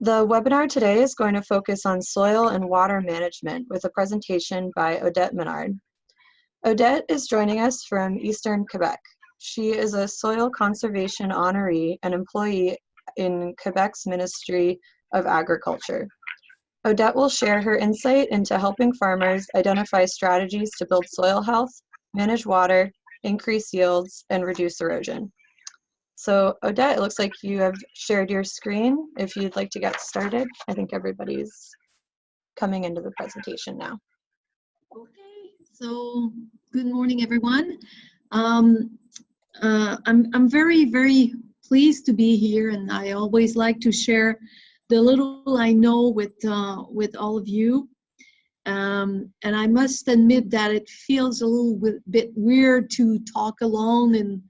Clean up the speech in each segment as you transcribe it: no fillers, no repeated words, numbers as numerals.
The webinar today is going to focus on soil and water management with a presentation by Odette Menard. Odette is joining us from Eastern Quebec. She is a soil conservation honoree and employee in Quebec's Ministry of Agriculture. Odette will share her insight into helping farmers identify strategies to build soil health, manage water, increase yields, and reduce erosion. So Odette, it looks like you have shared your screen. If you'd like to get started, I think everybody's coming into the presentation now. Okay, so good morning, everyone. I'm very pleased to be here, and I always like to share the little I know with all of you. And I must admit that it feels a little bit weird to talk alone in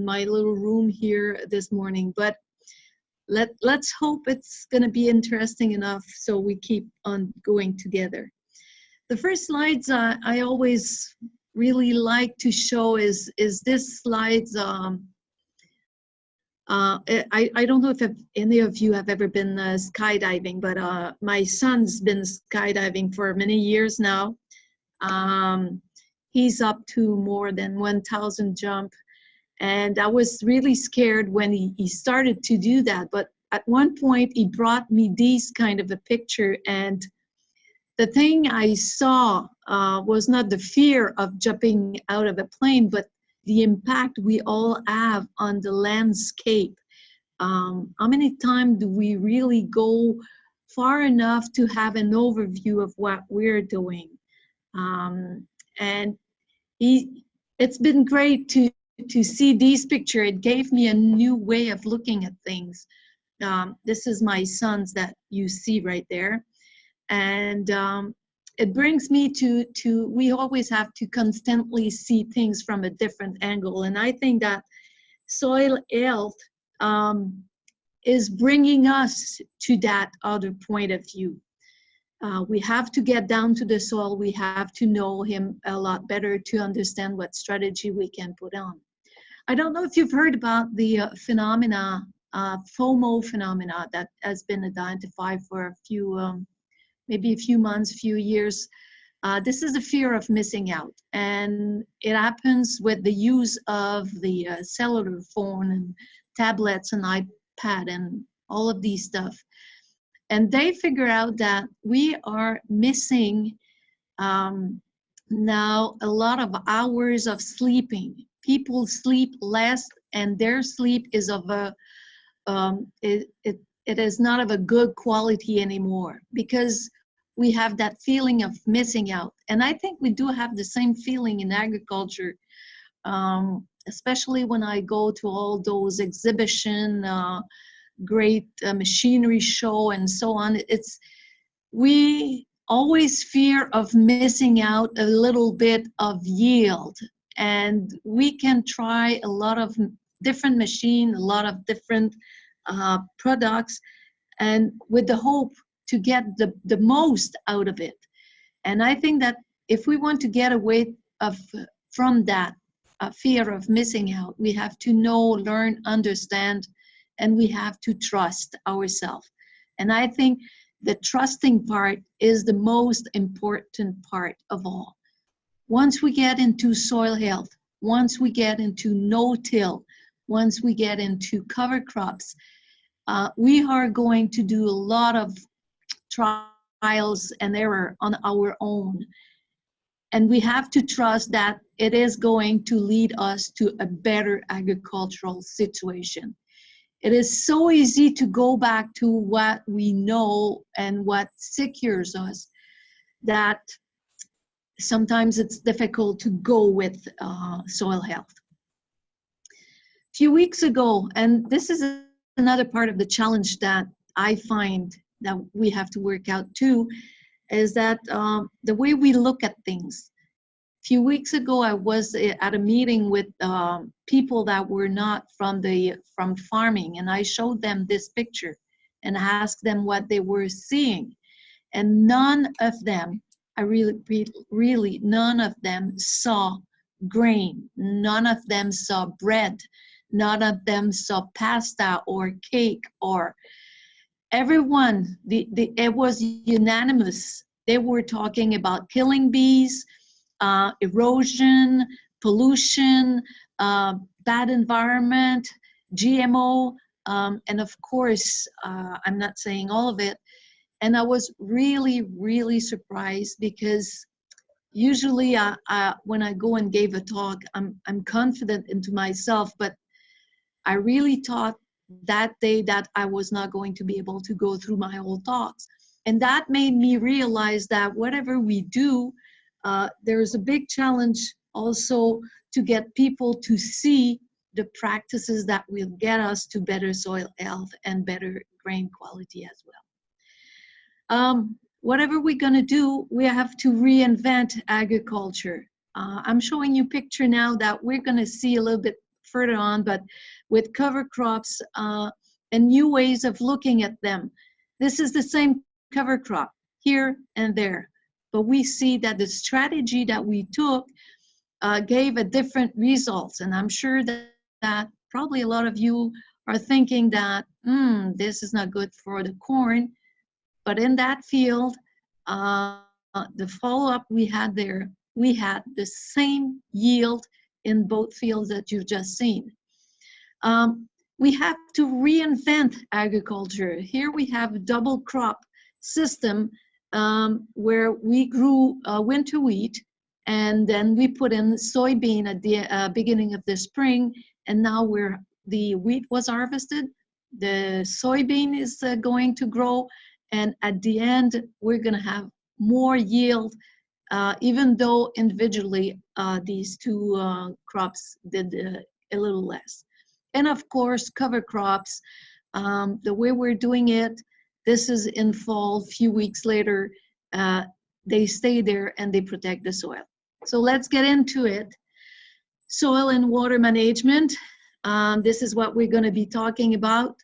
my little room here this morning, but let's hope it's going to be interesting enough so we keep on going together. The first slides I always really like to show is this slides. I don't know if any of you have ever been skydiving, but my son's been skydiving for many years now. He's up to more than 1,000 jump. And I was really scared when he started to do that. But at one point, he brought me these kind of a picture. And the thing I saw was not the fear of jumping out of a plane, but the impact we all have on the landscape. How many times do we really go far enough to have an overview of what we're doing? And it's been great to see these pictures. It gave me a new way of looking at things. This is my sons that you see right there. And it brings me to we always have to constantly see things from a different angle. And I think that soil health is bringing us to that other point of view. We have to get down to the soil. We have to know him a lot better to understand what strategy we can put on. I don't know if you've heard about the phenomena, FOMO phenomena that has been identified for a few, maybe a few months, few years. This is the fear of missing out. And it happens with the use of the cellular phone and tablets and iPad and all of these stuff. And they figure out that we are missing now a lot of hours of sleeping. People sleep less, and their sleep is of a it is not of a good quality anymore, because we have that feeling of missing out. And I think we do have the same feeling in agriculture, especially when I go to all those exhibition, great machinery show and so on. We always fear of missing out a little bit of yield. And we can try a lot of different machines, a lot of different products, and with the hope to get the most out of it. And I think that if we want to get away from that fear of missing out, we have to know, learn, understand, and we have to trust ourselves. And I think the trusting part is the most important part of all. Once we get into soil health, once we get into no-till, once we get into cover crops, we are going to do a lot of trials and error on our own. And we have to trust that it is going to lead us to a better agricultural situation. It is so easy to go back to what we know and what secures us that sometimes it's difficult to go with soil health. A few weeks ago, and this is another part of the challenge that I find that we have to work out too, is that the way we look at things. A few weeks ago, I was at a meeting with people that were not from farming, and I showed them this picture and asked them what they were seeing. And none of them, I really, none of them saw grain. None of them saw bread. None of them saw pasta or cake or everyone, it was unanimous. They were talking about killing bees, erosion, pollution, bad environment, GMO, and of course, I'm not saying all of it. And I was really, really surprised because usually when I go and gave a talk, I'm confident into myself, but I really thought that day that I was not going to be able to go through my whole talks. And that made me realize that whatever we do, there's a big challenge also to get people to see the practices that will get us to better soil health and better grain quality as well. Whatever we're going to do, we have to reinvent agriculture. I'm showing you a picture now that we're going to see a little bit further on, but with cover crops and new ways of looking at them. This is the same cover crop here and there, but we see that the strategy that we took gave a different results. And I'm sure that probably a lot of you are thinking that, this is not good for the corn. But in that field, the follow-up we had there, we had the same yield in both fields that you've just seen. We have to reinvent agriculture. Here we have a double crop system where we grew winter wheat, and then we put in soybean at the beginning of the spring, and now the wheat was harvested, the soybean is going to grow, and at the end we're going to have more yield, even though individually these two crops did a little less. And of course, cover crops, the way we're doing it, this is in fall, a few weeks later, they stay there and they protect the soil. So let's get into it. Soil and water management. This is what we're going to be talking about.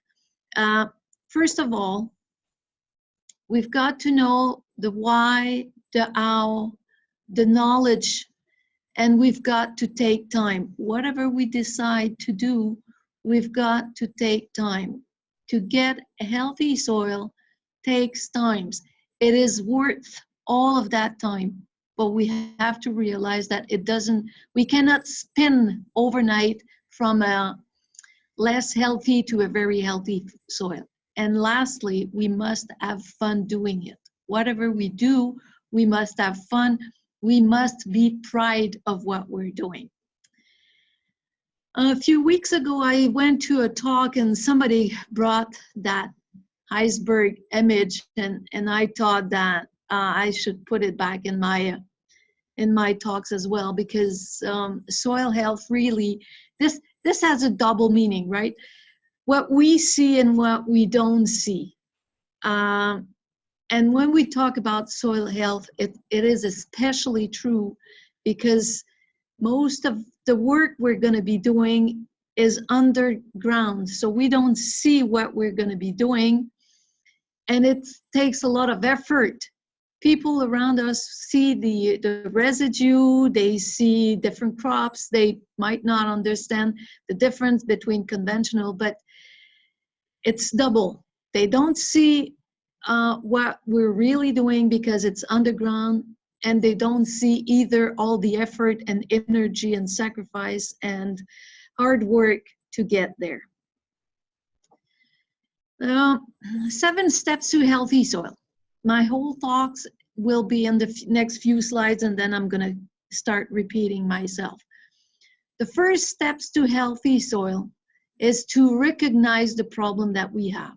First of all, we've got to know the why, the how, the knowledge, and we've got to take time. Whatever we decide to do, we've got to take time. To get a healthy soil takes time. It is worth all of that time, but we have to realize that we cannot spin overnight from a less healthy to a very healthy soil. And lastly, we must have fun doing it. Whatever we do, we must have fun. We must be proud of what we're doing. A few weeks ago, I went to a talk and somebody brought that iceberg image, and I thought that I should put it back in my talks as well, because soil health really, this has a double meaning, right? What we see and what we don't see. And when we talk about soil health, it is especially true because most of the work we're going to be doing is underground. So we don't see what we're going to be doing. And it takes a lot of effort. People around us see the residue, they see different crops, they might not understand the difference between conventional, but it's double. They don't see what we're really doing because it's underground, and they don't see either all the effort and energy and sacrifice and hard work to get there. 7 steps to healthy soil. My whole talks will be in the next few slides, and then I'm going to start repeating myself. The first steps to healthy soil is to recognize the problem that we have.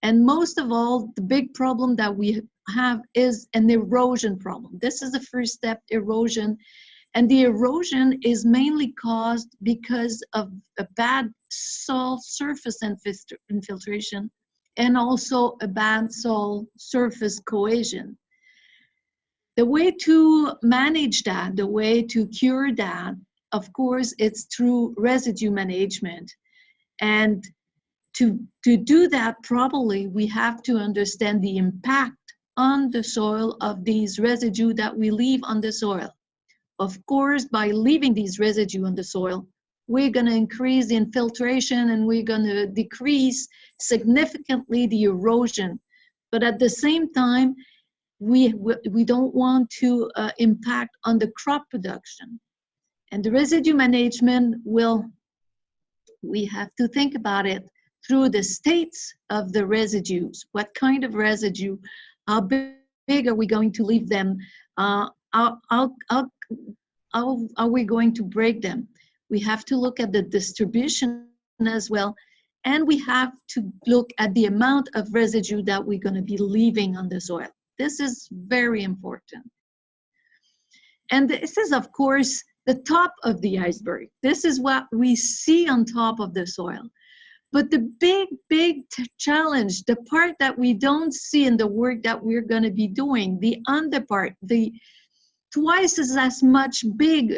And most of all, the big problem that we have is an erosion problem. This is the first step, erosion. And the erosion is mainly caused because of a bad soil surface infiltration and also a bad soil surface cohesion. The way to manage that, the way to cure that, of course, it's through residue management. And to do that properly, we have to understand the impact on the soil of these residue that we leave on the soil. Of course, by leaving these residue on the soil, we're going to increase the infiltration and we're going to decrease significantly the erosion. But at the same time, we don't want to impact on the crop production. And the residue management we have to think about it through the states of the residues. What kind of residue? How big are we going to leave them? How are we going to break them? We have to look at the distribution as well. And we have to look at the amount of residue that we're going to be leaving on the soil. This is very important. And this is, of course, the top of the iceberg. This is what we see on top of the soil. But the big challenge, the part that we don't see in the work that we're going to be doing, the under part, the twice as much big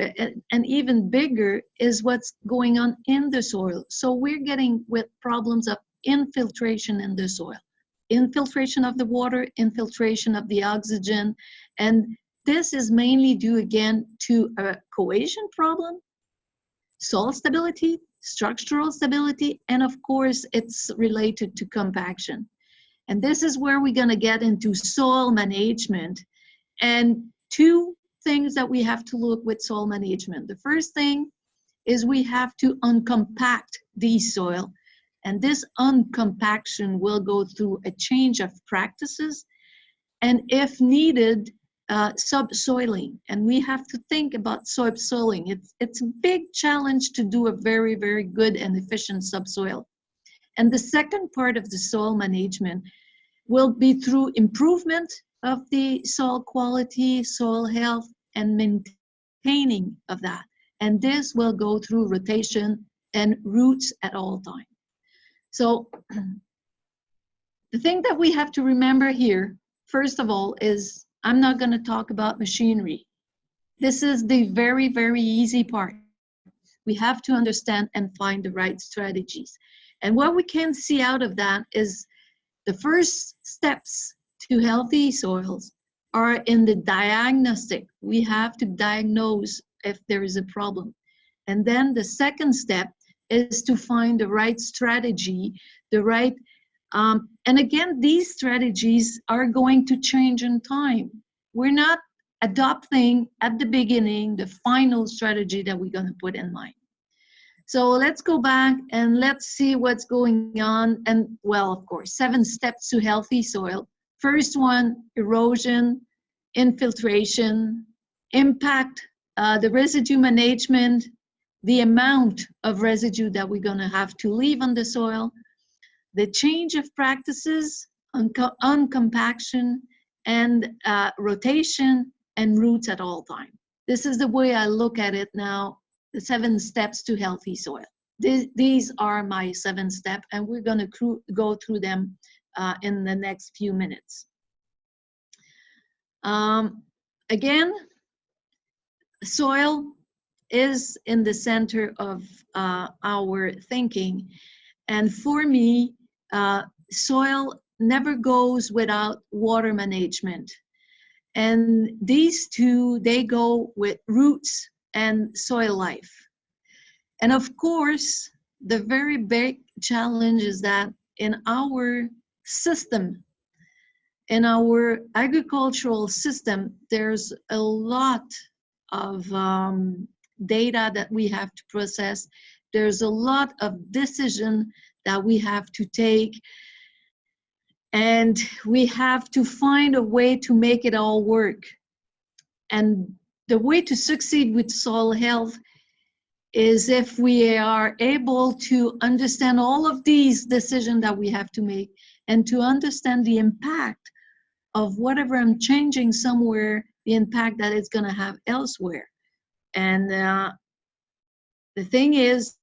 and even bigger is what's going on in the soil. So we're getting with problems of infiltration in the soil, infiltration of the water, infiltration of the oxygen, and this is mainly due again to a cohesion problem, soil stability, structural stability, and of course it's related to compaction. And this is where we're going to get into soil management. And two things that we have to look with soil management. The first thing is we have to uncompact the soil. And this uncompaction will go through a change of practices and if needed, subsoiling. And we have to think about subsoiling. It's a big challenge to do a very, very good and efficient subsoil. And the second part of the soil management will be through improvement of the soil quality, soil health, and maintaining of that. And this will go through rotation and roots at all times. So the thing that we have to remember here, first of all, is I'm not going to talk about machinery. This is the very, very easy part. We have to understand and find the right strategies. And what we can see out of that is the first steps to healthy soils are in the diagnostic. We have to diagnose if there is a problem. And then the second step is to find the right strategy, the right, and again, these strategies are going to change in time. We're not adopting at the beginning the final strategy that we're going to put in mind. So let's go back and let's see what's going on. And well, of course, 7 steps to healthy soil. First one, erosion, infiltration, impact, the residue management, the amount of residue that we're going to have to leave on the soil, the change of practices, uncompaction, and rotation and roots at all times. This is the way I look at it now, the 7 steps to healthy soil. These are my 7 steps, and we're going to go through them in the next few minutes. Again, soil is in the center of our thinking. And for me, soil never goes without water management. And these two, they go with roots and soil life. And of course, the very big challenge is that in our system, in our agricultural system, there's a lot of data that we have to process. There's a lot of decision that we have to take, and we have to find a way to make it all work. And the way to succeed with soil health is if we are able to understand all of these decisions that we have to make and to understand the impact of whatever I'm changing somewhere, the impact that it's going to have elsewhere. And the thing is,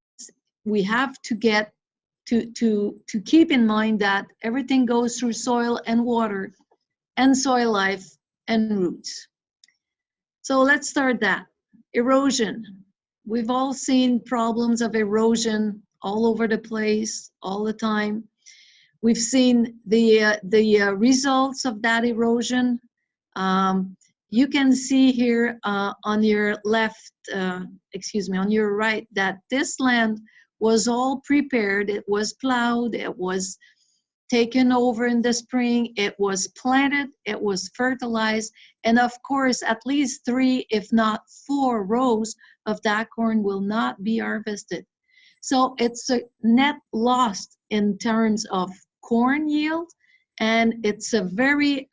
we have to get to keep in mind that everything goes through soil and water and soil life and roots. So let's start that. Erosion. We've all seen problems of erosion all over the place, all the time. We've seen the results of that erosion. you can see here on your left, on your right, that this land was all prepared. It was plowed, it was taken over in the spring, it was planted, it was fertilized, and of course, at least 3, if not 4 rows of that corn will not be harvested. So it's a net loss in terms of corn yield, and it's a very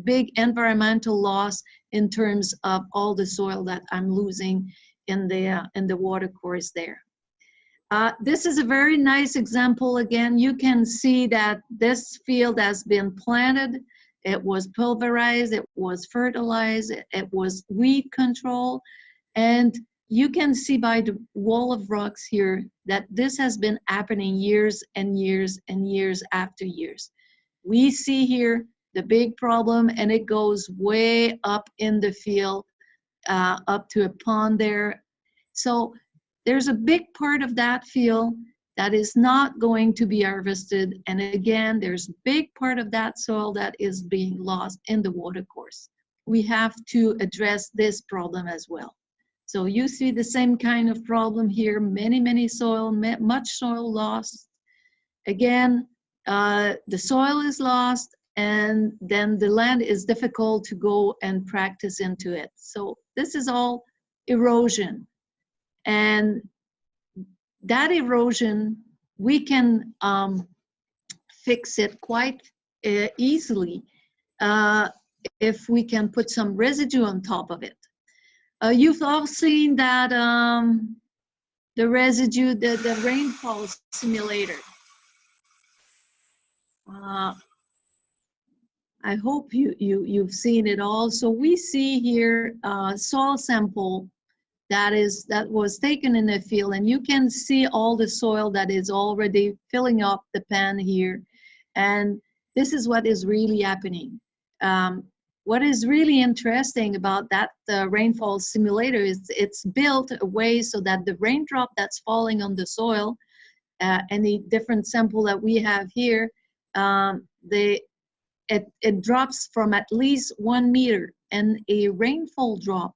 big environmental loss in terms of all the soil that I'm losing in the water course there. This is a very nice example. Again, you can see that this field has been planted, it was pulverized, it was fertilized, it was weed control, and you can see by the wall of rocks here that this has been happening years and years and years after years. We see here the big problem, and it goes way up in the field, up to a pond there. So there's a big part of that field that is not going to be harvested. And again, there's a big part of that soil that is being lost in the watercourse. We have to address this problem as well. So you see the same kind of problem here, much soil lost. Again, the soil is lost, and then the land is difficult to go and practice into it. So this is all erosion. And that erosion, we can fix it quite easily if we can put some residue on top of it. You've all seen that the residue, the rainfall simulator. I hope you've seen it all. So we see here a soil sample that was taken in the field, and you can see all the soil that is already filling up the pan here. And this is what is really happening. What is really interesting about that rainfall simulator is it's built a way so that the raindrop that's falling on the soil, any different sample that we have here, it drops from at least 1 meter, and a rainfall drop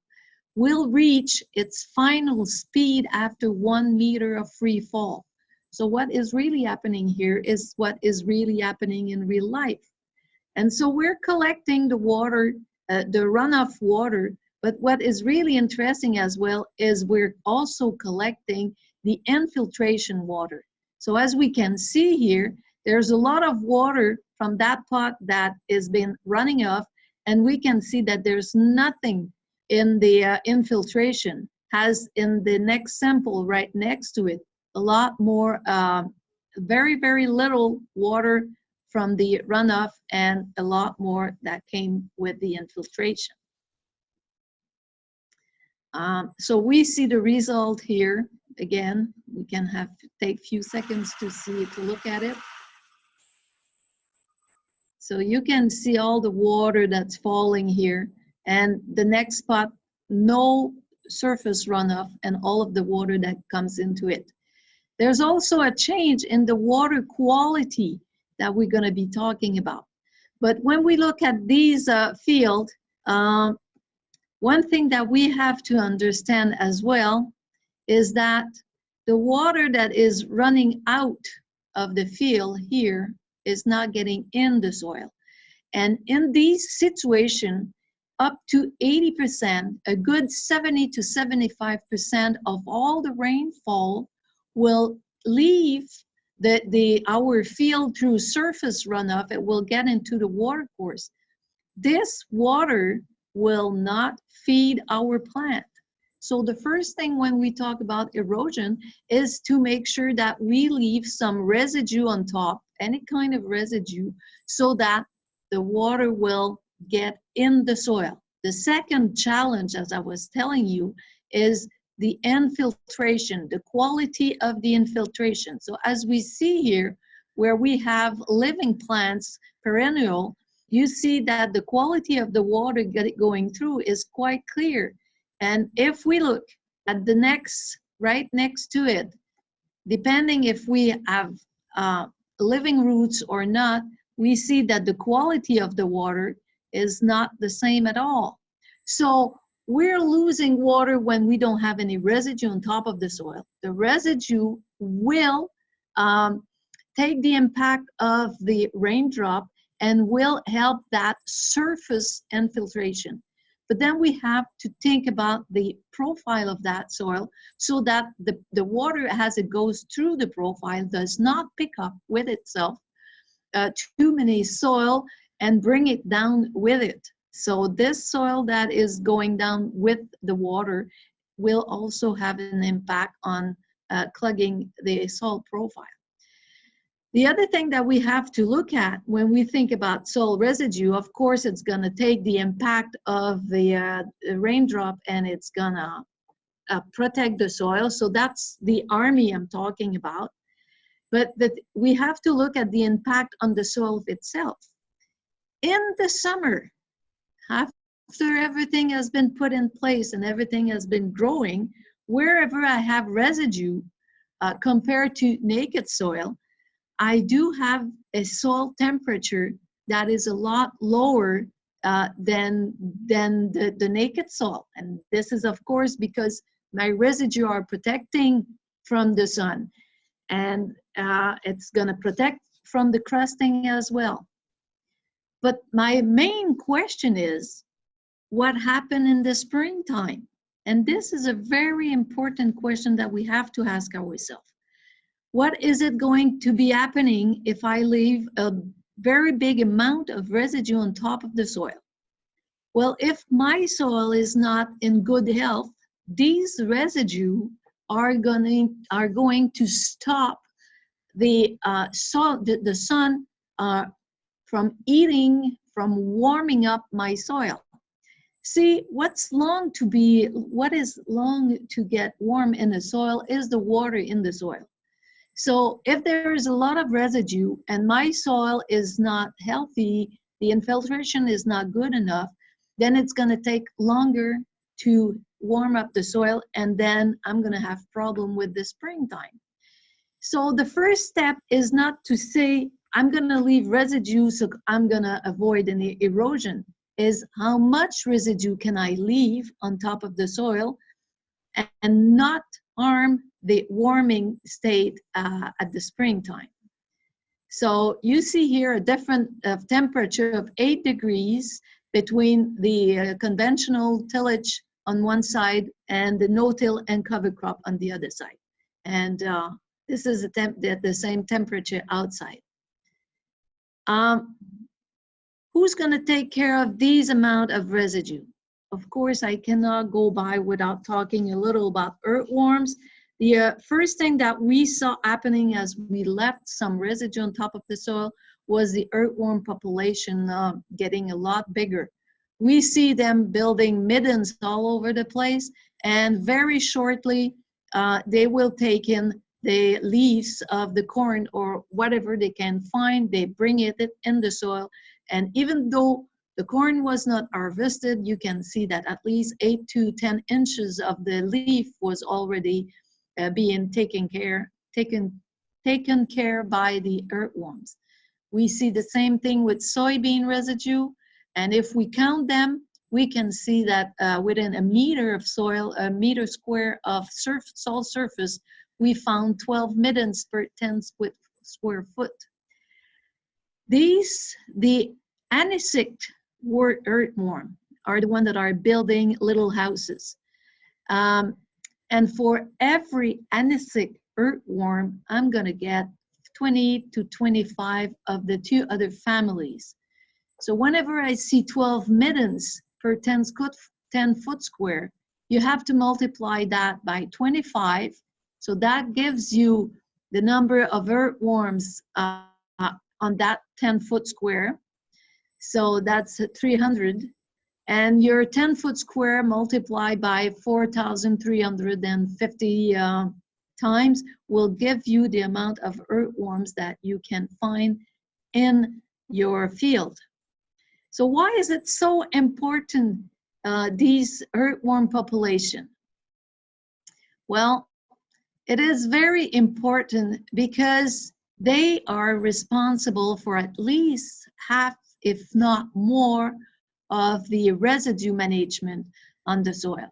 will reach its final speed after 1 meter of free fall. So what is really happening here is what is really happening in real life. And so we're collecting the water, the runoff water, but what is really interesting as well is we're also collecting the infiltration water. So as we can see here, there's a lot of water from that pot that has been running off, and we can see that there's nothing in the infiltration. As in the next sample right next to it, a lot more, very, very little water from the runoff, and a lot more that came with the infiltration. So we see the result here. Again, we can take a few seconds to look at it. So you can see all the water that's falling here, and the next spot, no surface runoff, and all of the water that comes into it. There's also a change in the water quality that we're going to be talking about. But when we look at these fields, one thing that we have to understand as well is that the water that is running out of the field here is not getting in the soil. And in these situations, up to 80%, a good 70 to 75% of all the rainfall will leave our field through surface runoff. It will get into the water course. This water will not feed our plant. So the first thing when we talk about erosion is to make sure that we leave some residue on top, any kind of residue, so that the water will get in the soil. The second challenge, as I was telling you, is the infiltration, the quality of the infiltration. So as we see here, where we have living plants, perennial, you see that the quality of the water going through is quite clear. And if we look at the next, right next to it, depending if we have living roots or not, we see that the quality of the water is not the same at all. So we're losing water when we don't have any residue on top of the soil. The residue will take the impact of the raindrop and will help that surface infiltration. But then we have to think about the profile of that soil so that the water as it goes through the profile does not pick up with itself too many soil and bring it down with it. So this soil that is going down with the water will also have an impact on clogging the soil profile. The other thing that we have to look at when we think about soil residue, of course, it's going to take the impact of the raindrop and it's going to protect the soil. So that's the army I'm talking about. But we have to look at the impact on the soil itself. In the summer, after everything has been put in place and everything has been growing, wherever I have residue compared to naked soil, I do have a soil temperature that is a lot lower than the naked soil. And this is, of course, because my residue are protecting from the sun. And it's going to protect from the crusting as well. But my main question is, what happened in the springtime? And this is a very important question that we have to ask ourselves. What is it going to be happening if I leave a very big amount of residue on top of the soil? Well, if my soil is not in good health, these residue are going to stop the sun from warming up my soil. See, what is long to get warm in the soil is the water in the soil. So if there is a lot of residue and my soil is not healthy, the infiltration is not good enough, then it's going to take longer to warm up the soil, and then I'm going to have problem with the springtime. So the first step is not to say I'm going to leave residue so I'm going to avoid any erosion, is how much residue can I leave on top of the soil and not harm the warming state at the springtime. So you see here a different temperature of 8 degrees between the conventional tillage on one side and the no-till and cover crop on the other side. And this is the same temperature outside. Who's going to take care of these amount of residue? Of course, I cannot go by without talking a little about earthworms. The first thing that we saw happening as we left some residue on top of the soil was the earthworm population getting a lot bigger. We see them building middens all over the place, and very shortly they will take in the leaves of the corn or whatever they can find. They bring it in the soil, and even though the corn was not harvested, you can see that at least 8 to 10 inches of the leaf was already being taken care by the earthworms. We see the same thing with soybean residue, and if we count them, we can see that within a meter of soil, a meter square of soil surface, we found 12 middens per 10 square foot. The anisect earthworm are the ones that are building little houses. And for every anisect earthworm, I'm going to get 20 to 25 of the 2 other families. So whenever I see 12 middens per 10 foot square, you have to multiply that by 25. So that gives you the number of earthworms on that 10 foot square. So that's 300. And your 10 foot square multiplied by 4,350 times will give you the amount of earthworms that you can find in your field. So why is it so important, these earthworm population? Well, it is very important because they are responsible for at least half, if not more, of the residue management on the soil.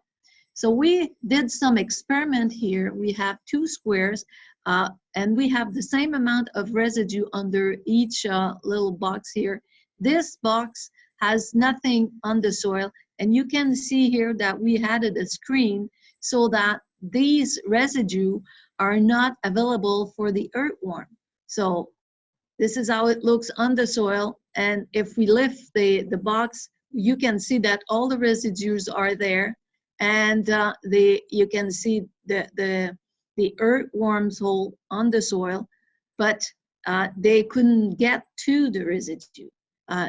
So we did some experiment here. We have 2 squares and we have the same amount of residue under each little box here. This box has nothing on the soil, and you can see here that we added a screen so that these residue are not available for the earthworm. So this is how it looks on the soil, and if we lift the box, you can see that all the residues are there, and you can see the earthworms hole on the soil, but they couldn't get to the residue.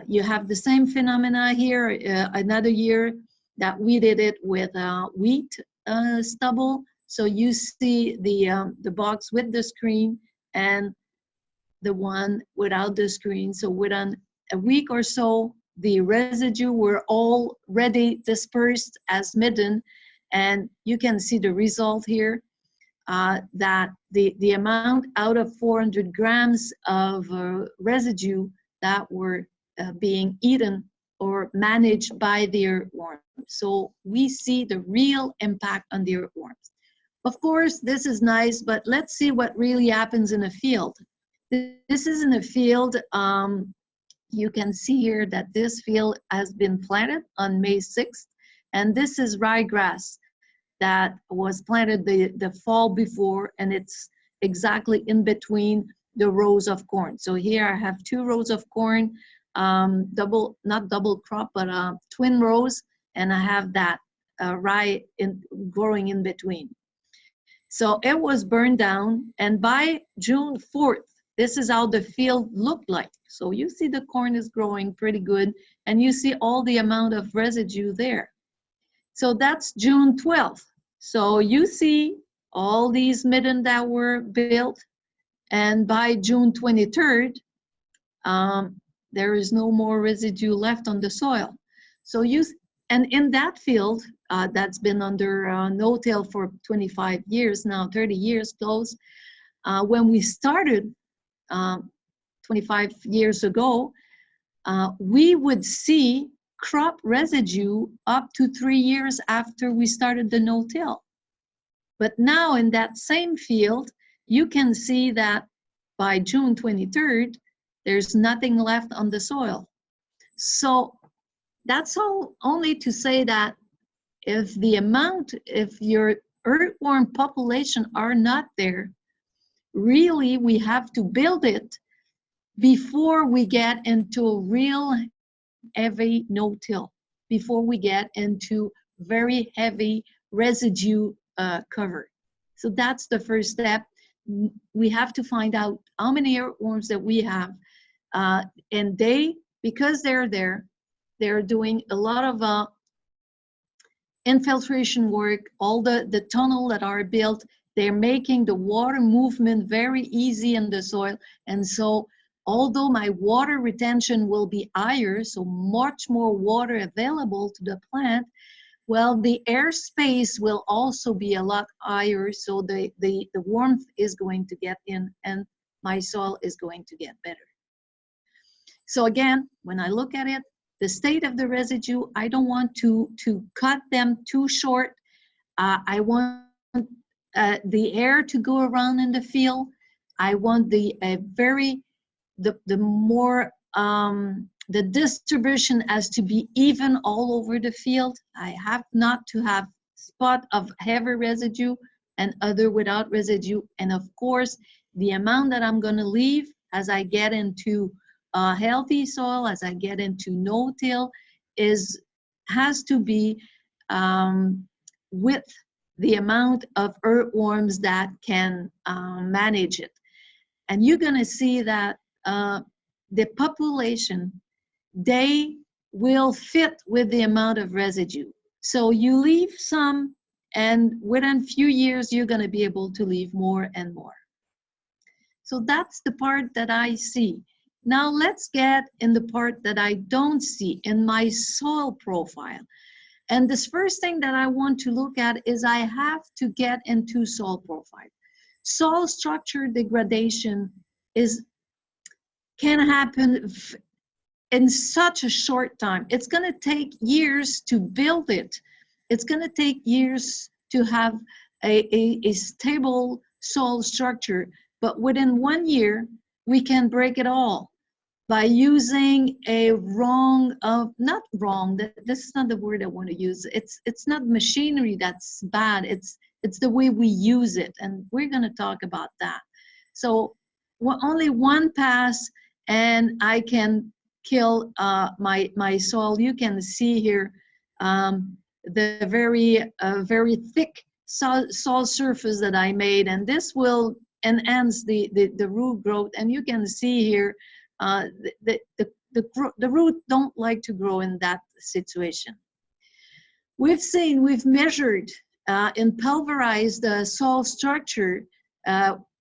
You have the same phenomena here. Another year that we did it with wheat stubble. So you see the box with the screen and the one without the screen. So within a week or so, the residue were already dispersed as midden, and you can see the result here, that the amount out of 400 grams of residue that were being eaten or managed by the earthworm. So we see the real impact on the earthworms. Of course, this is nice, but let's see what really happens in a field. This is in a field. You can see here that this field has been planted on May 6th, and this is ryegrass that was planted the fall before, and it's exactly in between the rows of corn. So here I have 2 rows of corn, not double crop, but twin rows, and I have that rye growing in between. So it was burned down, and by June 4th, this is how the field looked like. So you see the corn is growing pretty good, and you see all the amount of residue there. So that's June 12th. So you see all these midden that were built, and by June 23rd, there is no more residue left on the soil. So and in that field that's been under no-till for 25 years now, 30 years close, when we started 25 years ago, we would see crop residue up to 3 years after we started the no-till. But now in that same field, you can see that by June 23rd, there's nothing left on the soil. So that's all only to say that if your earthworm population are not there, really we have to build it before we get into real heavy no-till, before we get into very heavy residue cover. So that's the first step. We have to find out how many earthworms that we have, and because they're there, they're doing a lot of infiltration work. All the tunnel that are built, they're making the water movement very easy in the soil, and so although my water retention will be higher, so much more water available to the plant, well, the airspace will also be a lot higher, so the warmth is going to get in, and my soil is going to get better. So again, when I look at it, the state of the residue, I don't want to cut them too short. I want the air to go around in the field. I want the distribution as to be even all over the field. I have not to have spot of heavy residue and other without residue. And of course, the amount that I'm going to leave as I get into healthy soil, as I get into no-till, has to be with the amount of earthworms that can manage it. And you're going to see that the population, they will fit with the amount of residue. So you leave some, and within a few years, you're going to be able to leave more and more. So that's the part that I see. Now let's get in the part that I don't see in my soil profile. And this first thing that I want to look at is I have to get into soil profile. Soil structure degradation can happen in such a short time. It's going to take years to build it. It's going to take years to have a stable soil structure. But within 1 year, we can break it all by using a not wrong, this is not the word I want to use. It's not machinery that's bad. It's the way we use it. And we're going to talk about that. So only one pass and I can kill my soil. You can see here the very thick soil surface that I made, and this will enhance the root growth. And you can see here the root don't like to grow in that situation. We've measured and pulverized the soil structure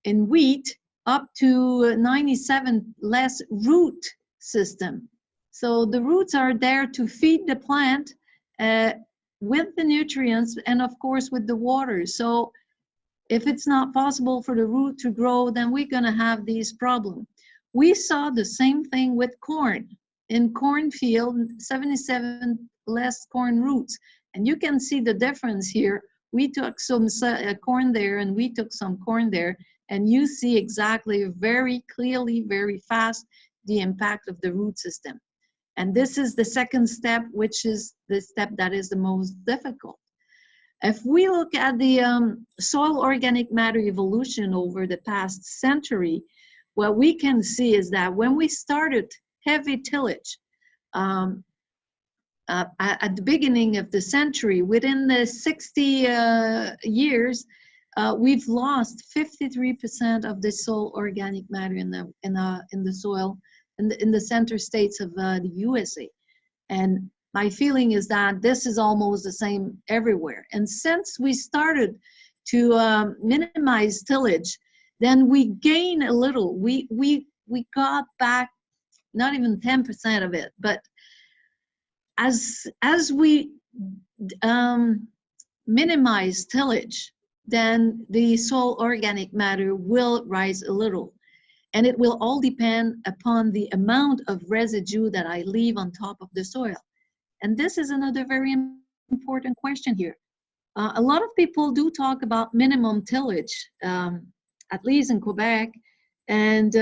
in wheat up to 97 less root system. So the roots are there to feed the plant with the nutrients and of course with the water. So if it's not possible for the root to grow, then we're going to have these problems. We saw the same thing with corn. In cornfield, 77 less corn roots. And you can see the difference here. We took some corn there and we took some corn there. And you see exactly very clearly, very fast, the impact of the root system. And this is the second step, which is the step that is the most difficult. If we look at the soil organic matter evolution over the past century, what we can see is that when we started heavy tillage at the beginning of the century, within the 60 years, we've lost 53% of the soil organic matter in the soil in the center states of the USA. And my feeling is that this is almost the same everywhere. And since we started to minimize tillage, then we gain a little. We got back not even 10% of it. But as we minimize tillage, then the soil organic matter will rise a little. And it will all depend upon the amount of residue that I leave on top of the soil. And this is another very important question here. A lot of people do talk about minimum tillage, at least in Quebec, and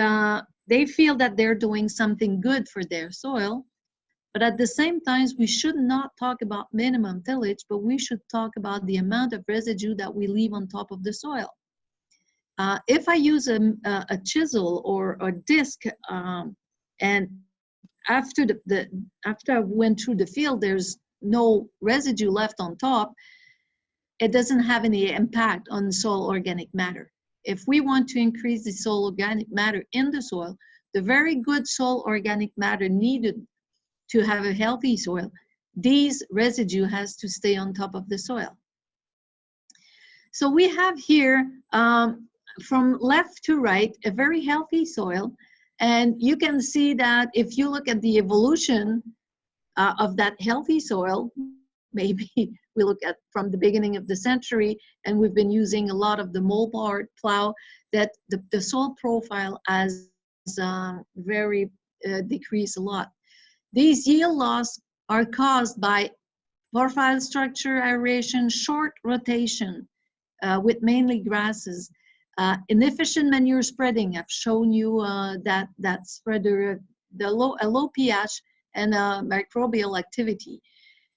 they feel that they're doing something good for their soil. But at the same time, we should not talk about minimum tillage, but we should talk about the amount of residue that we leave on top of the soil. If I use a chisel or a disc, and after after I went through the field, there's no residue left on top, it doesn't have any impact on soil organic matter. If we want to increase the soil organic matter in the soil, the very good soil organic matter needed to have a healthy soil, these residue has to stay on top of the soil. So we have here, from left to right, a very healthy soil. And you can see that if you look at the evolution of that healthy soil, maybe we look at from the beginning of the century, and we've been using a lot of the moldboard plow, that the soil profile has very decreased a lot. These yield loss are caused by profile structure aeration, short rotation with mainly grasses, inefficient manure spreading. I've shown you that spreader, a low pH and microbial activity.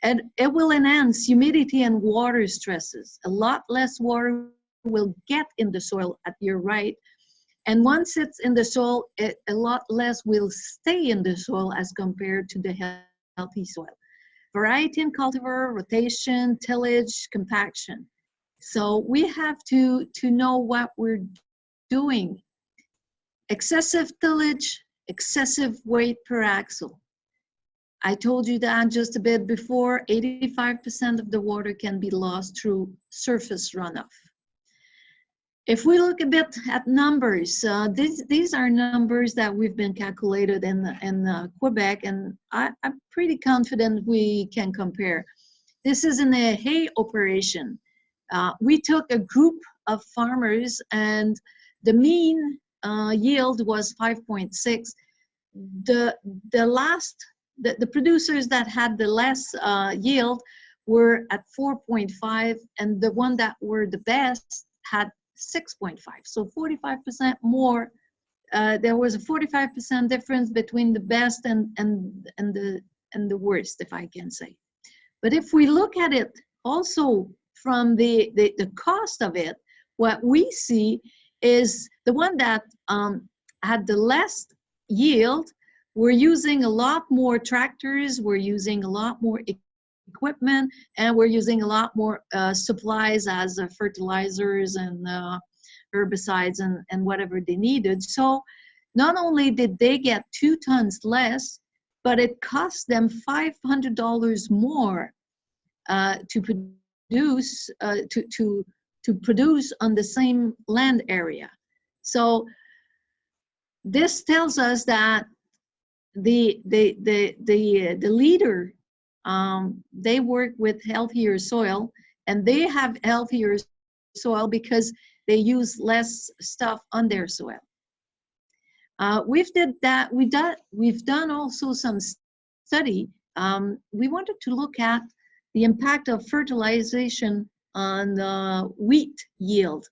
And it will enhance humidity and water stresses. A lot less water will get in the soil at your right. And once it's in the soil, a lot less will stay in the soil as compared to the healthy soil. Variety in cultivar, rotation, tillage, compaction. So we have to know what we're doing. Excessive tillage, excessive weight per axle. I told you that just a bit before, 85% of the water can be lost through surface runoff. If we look a bit at numbers, these are numbers that we've been calculated in Quebec, and I'm pretty confident we can compare. This is in a hay operation. We took a group of farmers, and the mean yield was 5.6. the producers that had the less yield were at 4.5, and the one that were the best had 6.5. So 45% more. There was a 45% difference between the best and the worst, if I can say. But if we look at it also from the cost of it, what we see is the one that had the less yield. We're using a lot more tractors, we're using a lot more equipment, and we're using a lot more supplies as fertilizers and herbicides and whatever they needed. So not only did they get 2 tons less, but it cost them $500 more to produce to produce on the same land area. So this tells us that the leader, they work with healthier soil, and they have healthier soil because they use less stuff on their soil. We've done also some study. We wanted to look at the impact of fertilization on wheat yield.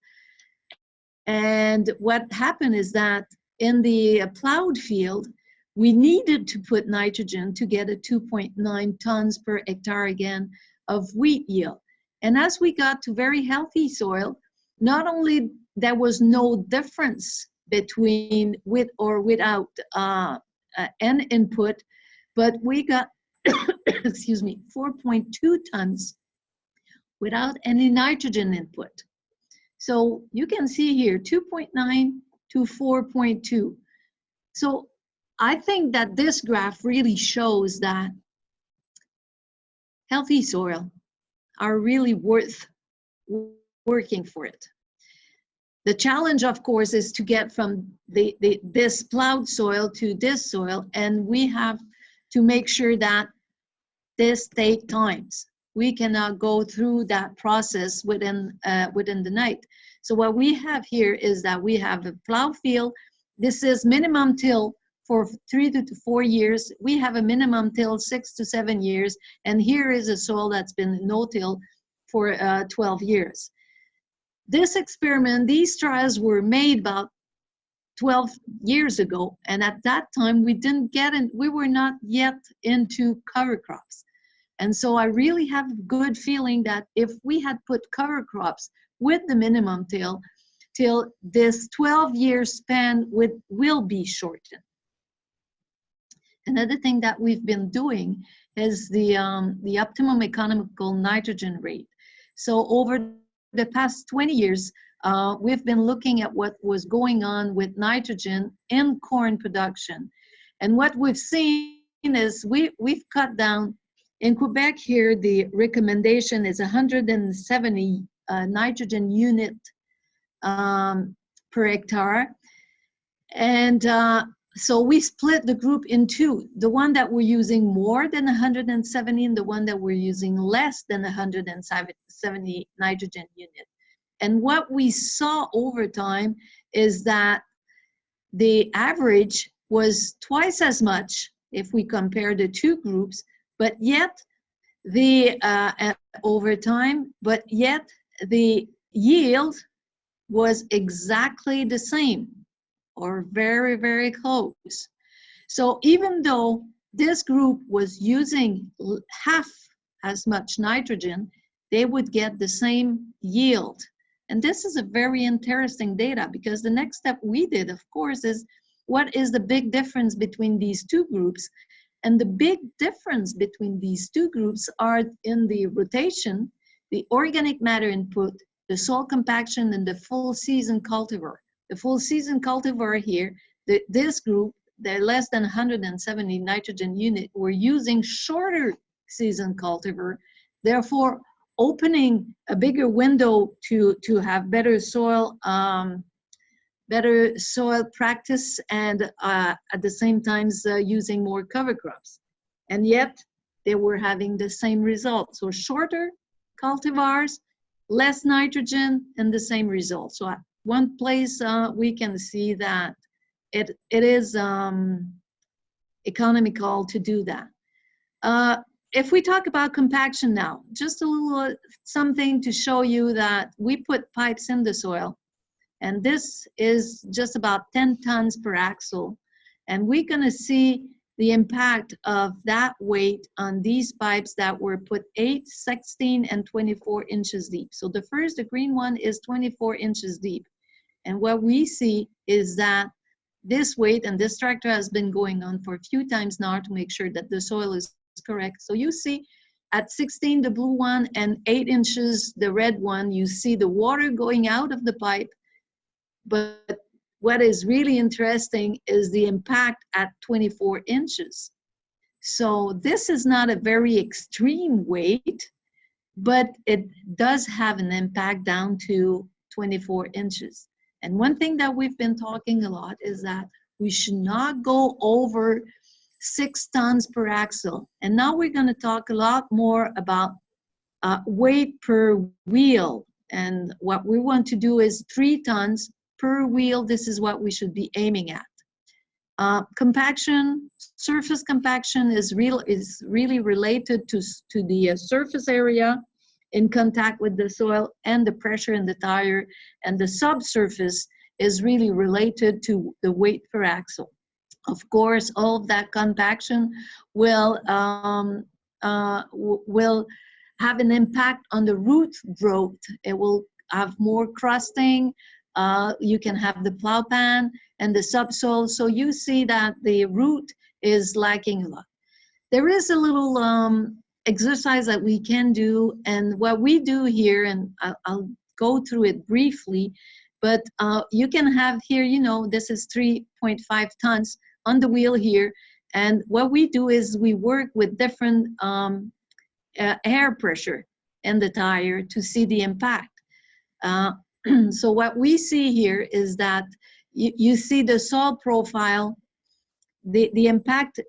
And what happened is that in the plowed field, we needed to put nitrogen to get a 2.9 tons per hectare again of wheat yield. And as we got to very healthy soil, not only there was no difference between with or without N input, but we got, excuse me, 4.2 tons without any nitrogen input. So you can see here 2.9 to 4.2. So I think that this graph really shows that healthy soil are really worth working for it. The challenge, of course, is to get from this plowed soil to this soil, and we have to make sure that this takes time. We cannot go through that process within the night. So what we have here is that we have a plow field. This is minimum till for 3 to 4 years. We have a minimum till 6 to 7 years, and here is a soil that's been no-till for 12 years. This experiment, these trials were made about 12 years ago, and at that time we were not yet into cover crops. And so I really have a good feeling that if we had put cover crops with the minimum till this 12-year span will be shortened. Another thing that we've been doing is the optimum economical nitrogen rate. So over the past 20 years, we've been looking at what was going on with nitrogen in corn production. And what we've seen is we've cut down. In Quebec here, the recommendation is 170 nitrogen unit per hectare. And so we split the group in two, the one that we're using more than 170 and the one that we're using less than 170 nitrogen unit. And what we saw over time is that the average was twice as much if we compare the two groups, but yet over time, but yet the yield was exactly the same or very, very close. So even though this group was using half as much nitrogen, they would get the same yield. And this is a very interesting data, because the next step we did, of course, is what is the big difference between these two groups? And the big difference between these two groups are in the rotation, the organic matter input, the soil compaction, and the full season cultivar. The full season cultivar here, this group, they're less than 170 nitrogen unit, were using shorter season cultivar, therefore opening a bigger window to have better soil practice, and at the same time using more cover crops. And yet they were having the same result. So shorter cultivars, less nitrogen, and the same result. So at one place we can see that it is economical to do that. If we talk about compaction now, just a little something to show you that we put pipes in the soil, and this is just about 10 tons per axle. And we're gonna see the impact of that weight on these pipes that were put 8, 16, and 24 inches deep. So the green one is 24 inches deep. And what we see is that this weight, and this tractor has been going on for a few times now to make sure that the soil is correct. So you see at 16, the blue one, and 8 inches, the red one, you see the water going out of the pipe. But what is really interesting is the impact at 24 inches. So this is not a very extreme weight, but it does have an impact down to 24 inches. And one thing that we've been talking a lot is that we should not go over 6 tons per axle. And now we're going to talk a lot more about weight per wheel. And what we want to do is 3 tons per wheel. This is what we should be aiming at. Compaction, surface compaction is really related to the surface area in contact with the soil and the pressure in the tire, and the subsurface is really related to the weight per axle. Of course, all of that compaction will have an impact on the root growth. It will have more crusting. You can have the plow pan and the subsoil. So you see that the root is lacking a lot. There is a little exercise that we can do, and what we do here, and I'll go through it briefly, but you can have here, you know, this is 3.5 tons on the wheel here, and what we do is we work with different air pressure in the tire to see the impact. So what we see here is that you see the soil profile, the impact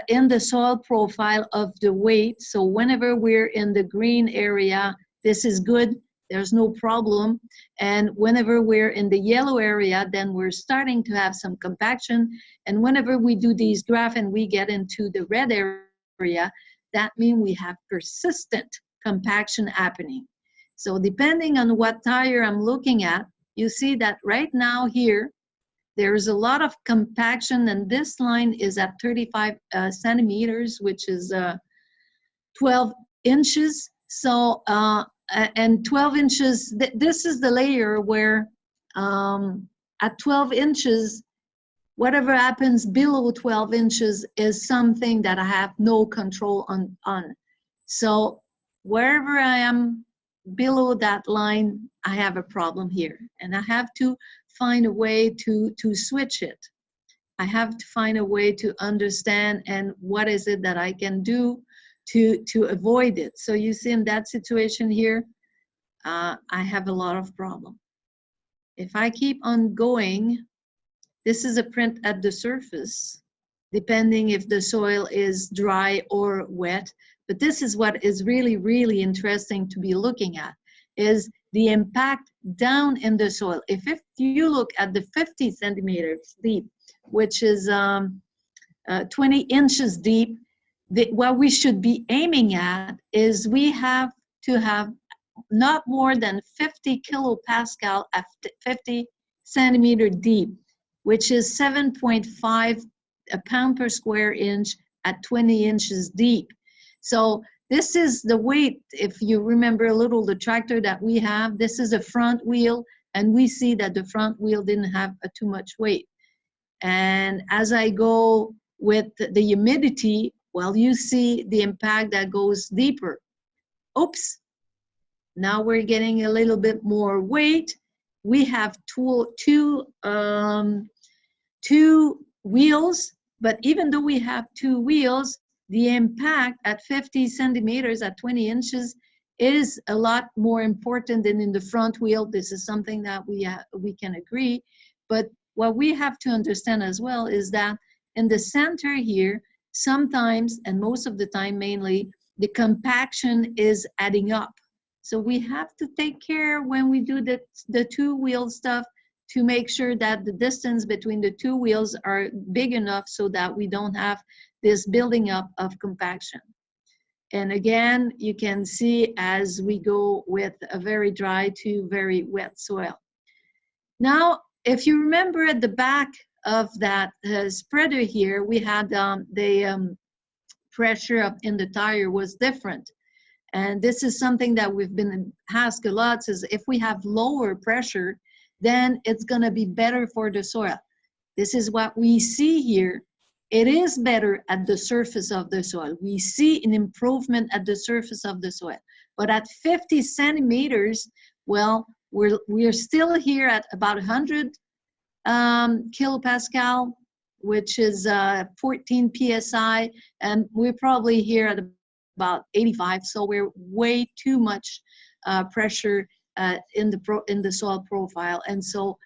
in the soil profile of the weight. So whenever we're in the green area, this is good, there's no problem. And whenever we're in the yellow area, then we're starting to have some compaction. And whenever we do these graphs and we get into the red area, that means we have persistent compaction happening. So depending on what tire I'm looking at, you see that right now here, there's a lot of compaction, and this line is at 35 centimeters, which is 12 inches. So, and 12 inches, this is the layer where at 12 inches, whatever happens below 12 inches is something that I have no control on. So wherever I am below that line, I have a problem here, and I have to find a way to switch it. I have to find a way to understand and what is it that I can do to avoid it. So you see in that situation here, I have a lot of problem. If I keep on going, this is a print at the surface, depending if the soil is dry or wet. But this is what is really, really interesting to be looking at, is the impact down in the soil. If you look at the 50 centimeters deep, which is 20 inches deep, what we should be aiming at is we have to have not more than 50 kilopascal at 50 centimeter deep, which is 7.5 pound per square inch at 20 inches deep. So this is the weight, if you remember a little, the tractor that we have, this is a front wheel, and we see that the front wheel didn't have too much weight. And as I go with the humidity, well, you see the impact that goes deeper. Oops, now we're getting a little bit more weight. We have two wheels, but even though we have 2 wheels, the impact at 50 centimeters at 20 inches is a lot more important than in the front wheel. This is something that we can agree. But what we have to understand as well is that in the center here, sometimes, and most of the time mainly, the compaction is adding up. So we have to take care when we do the 2-wheel stuff to make sure that the distance between the 2 wheels are big enough so that we don't have this building up of compaction. And again, you can see as we go with a very dry to very wet soil. Now, if you remember at the back of that spreader here, we had the pressure in the tire was different. And this is something that we've been asked a lot, is if we have lower pressure, then it's gonna be better for the soil. This is what we see here. It is better at the surface of the soil. We see an improvement at the surface of the soil. But at 50 centimeters, well, we're still here at about 100 kilopascal, which is 14 psi, and we're probably here at about 85. So we're way too much pressure in the soil profile. And so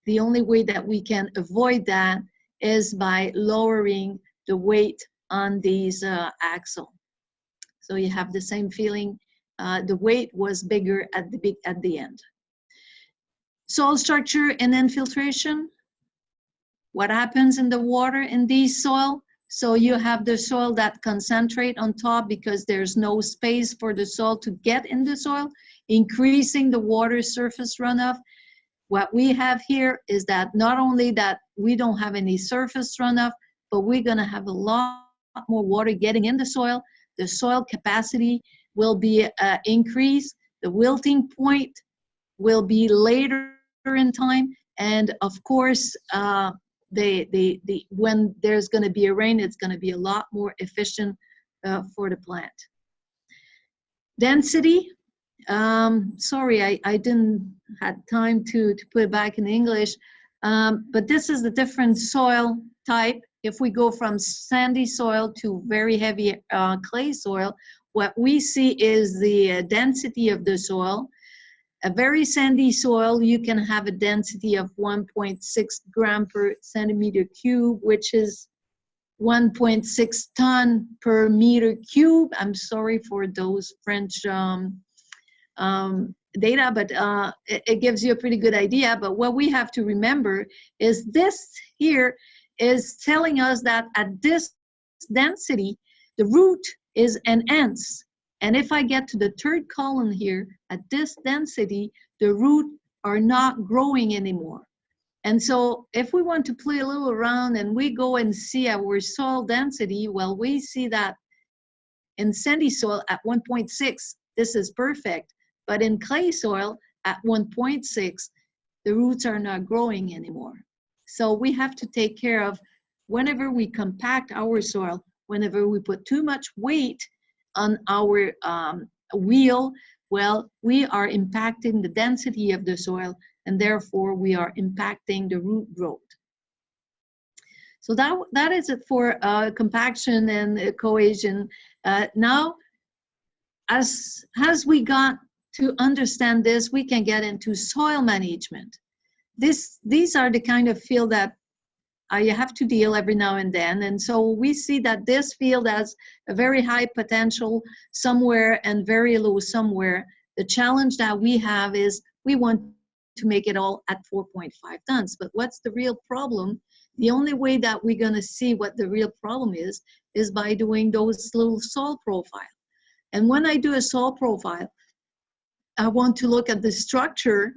the only way that we can avoid that is by lowering the weight on these axle. So you have the same feeling. The weight was bigger at the end. Soil structure and infiltration. What happens in the water in these soil? So you have the soil that concentrate on top because there's no space for the soil to get in the soil, increasing the water surface runoff. What we have here is that not only that we don't have any surface runoff, but we're gonna have a lot more water getting in the soil. The soil capacity will be increased. The wilting point will be later in time. And of course, when there's gonna be a rain, it's gonna be a lot more efficient for the plant. Density. Sorry, I didn't have time to put it back in English, but this is the different soil type. If we go from sandy soil to very heavy clay soil, what we see is the density of the soil. A very sandy soil, you can have a density of 1.6 gram per centimeter cube, which is 1.6 ton per meter cube. I'm sorry for those French data, but it gives you a pretty good idea. But what we have to remember is this here is telling us that at this density, the root is an ants. And if I get to the third column here, at this density, the root are not growing anymore. And so if we want to play a little around and we go and see our soil density, well, we see that in sandy soil at 1.6, this is perfect. But in clay soil at 1.6, the roots are not growing anymore. So we have to take care of whenever we compact our soil, whenever we put too much weight on our wheel, well, we are impacting the density of the soil, and therefore we are impacting the root growth. So that is it for compaction and cohesion. Now, as we got to understand this, we can get into soil management. These are the kind of field that you have to deal every now and then. And so we see that this field has a very high potential somewhere and very low somewhere. The challenge that we have is we want to make it all at 4.5 tons. But what's the real problem? The only way that we're gonna see what the real problem is by doing those little soil profile. And when I do a soil profile, I want to look at the structure,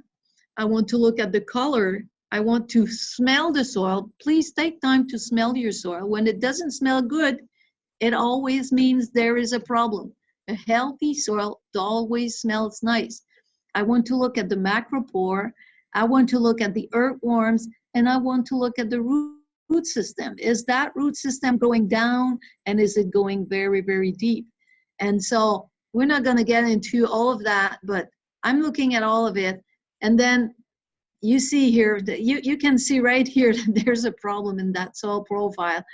I want to look at the color, I want to smell the soil. Please take time to smell your soil. When it doesn't smell good, it always means there is a problem. A healthy soil always smells nice. I want to look at the macropore, I want to look at the earthworms, and I want to look at the root system. Is that root system going down, and is it going very, very deep? And so we're not gonna get into all of that, but I'm looking at all of it. And then you see here, that you can see right here that there's a problem in that soil profile.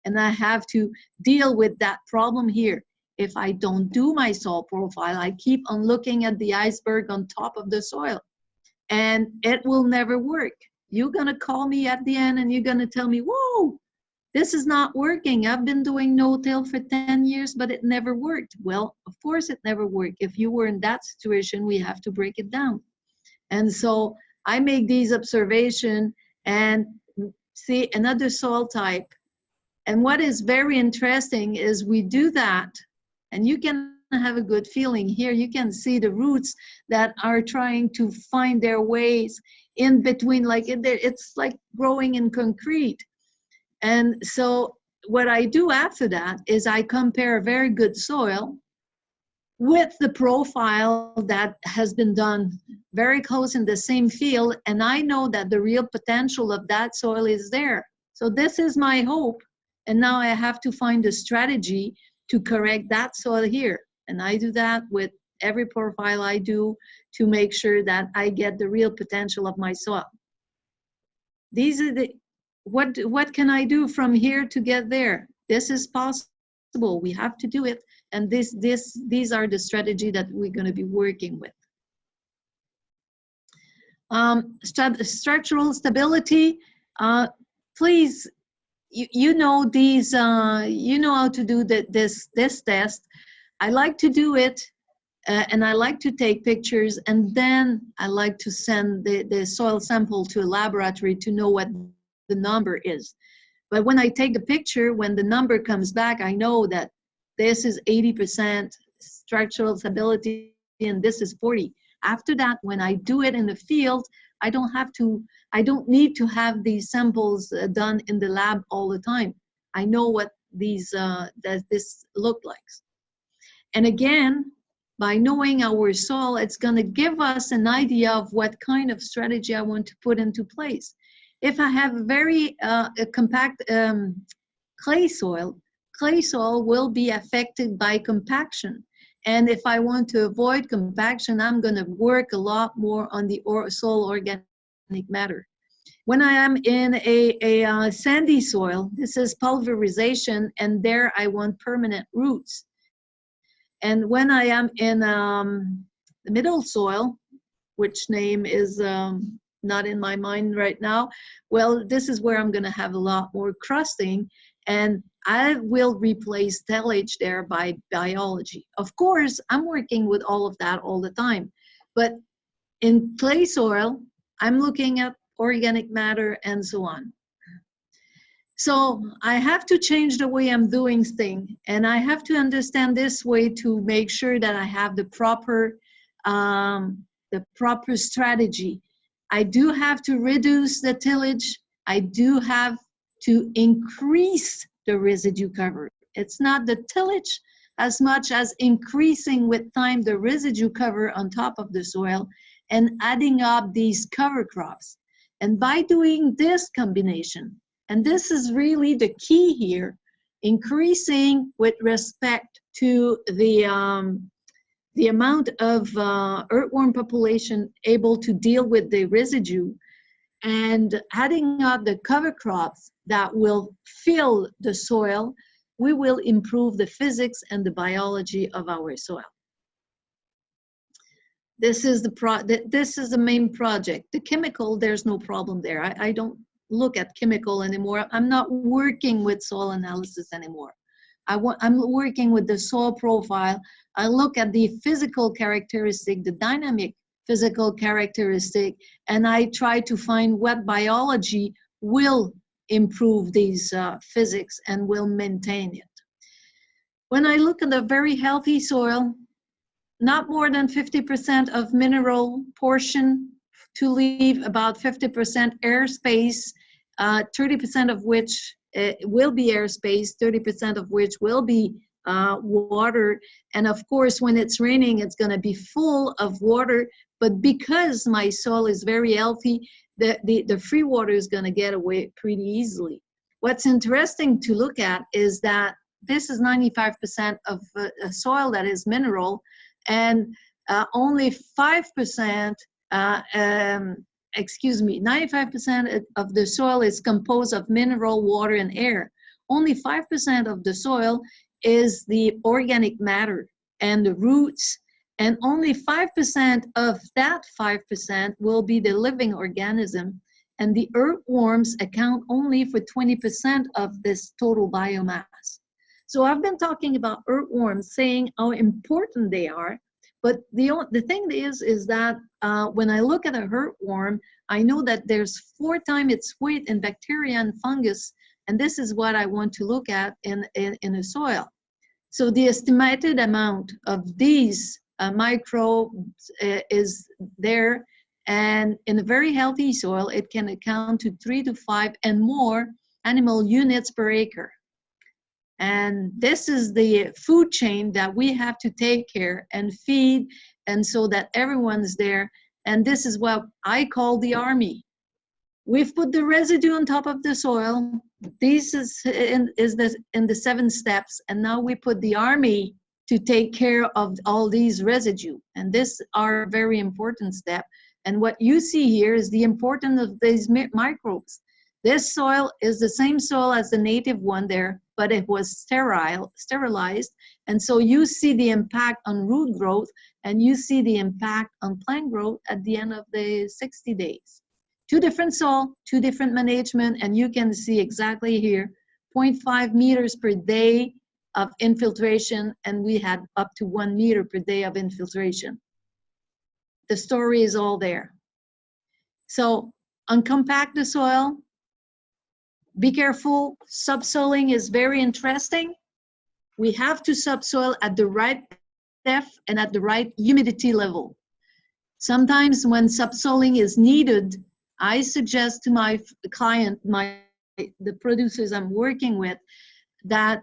And I have to deal with that problem here. If I don't do my soil profile, I keep on looking at the iceberg on top of the soil. And it will never work. You're gonna call me at the end and you're gonna tell me, whoa, this is not working. I've been doing no-till for 10 years, but it never worked. Well, of course it never worked. If you were in that situation, we have to break it down. And so I make these observations and see another soil type, And what is very interesting is we do that, and you can have a good feeling here. You can see the roots that are trying to find their ways in between, like it's like growing in concrete. And so what I do after that is I compare very good soil with the profile that has been done very close in the same field, and I know that the real potential of that soil is there. So this is my hope, and now I have to find a strategy to correct that soil here. And I do that with every profile I do to make sure that I get the real potential of my soil. These are the, what can I do from here to get there? This is possible. We have to do it. And these are the strategy that we're going to be working with. Structural stability. Please, you know these. You know how to do this test. I like to do it, and I like to take pictures, and then I like to send the soil sample to a laboratory to know what the number is. But when I take the picture, when the number comes back, I know that this is 80% structural stability and this is 40. After that, when I do it in the field, I don't need to have these samples done in the lab all the time. I know what these that this look like. And again, by knowing our soil, it's going to give us an idea of what kind of strategy I want to put into place. If I have a very compact clay soil will be affected by compaction. And if I want to avoid compaction, I'm going to work a lot more on the soil organic matter. When I am in a sandy soil, this is pulverization, and there I want permanent roots. And when I am in the middle soil, which name is not in my mind right now, well, this is where I'm going to have a lot more crusting, and I will replace tillage there by biology. Of course, I'm working with all of that all the time, but in clay soil, I'm looking at organic matter and so on. So I have to change the way I'm doing things, and I have to understand this way to make sure that I have the proper strategy. I do have to reduce the tillage. I do have to increase the residue cover. It's not the tillage as much as increasing with time the residue cover on top of the soil and adding up these cover crops. And by doing this combination, and this is really the key here, increasing with respect to the amount of earthworm population able to deal with the residue, and adding up the cover crops that will fill the soil, we will improve the physics and the biology of our soil. This is the main project. The chemical, there's no problem there. I don't look at chemical anymore. I'm not working with soil analysis anymore. I'm working with the soil profile. I look at the physical characteristic, the dynamic physical characteristic, and I try to find what biology will improve these physics and will maintain it. When I look at a very healthy soil, not more than 50% of mineral portion to leave about 50% airspace, 30% of which will be airspace, 30% of which will be water. And of course, when it's raining, it's going to be full of water. But because my soil is very healthy, the free water is going to get away pretty easily. What's interesting to look at is that this is 95% of soil that is mineral, and only 5%, 95% of the soil is composed of mineral, water, and air. Only 5% of the soil is the organic matter and the roots, and only 5% of that 5% will be the living organism, and the earthworms account only for 20% of this total biomass. So I've been talking about earthworms, saying how important they are, but the thing is that when I look at a earthworm, I know that there's 4 times its weight in bacteria and fungus, And this is what I want to look at in the soil. So the estimated amount of these microbes is there, and in a very healthy soil, it can account to 3 to 5 and more animal units per acre. And this is the food chain that we have to take care and feed, and so that everyone's there. And this is what I call the army. We've put the residue on top of the soil. This is in the 7 steps, and now we put the army to take care of all these residue. And this are a very important step. And what you see here is the importance of these microbes. This soil is the same soil as the native one there, but it was sterilized. And so you see the impact on root growth, and you see the impact on plant growth at the end of the 60 days. 2 different soil, 2 different management, and you can see exactly here, 0.5 meters per day of infiltration, and we had up to 1 meter per day of infiltration. The story is all there. So uncompact the soil. Be careful, subsoiling is very interesting. We have to subsoil at the right depth and at the right humidity level. Sometimes when subsoiling is needed, I suggest to my client, the producers I'm working with, that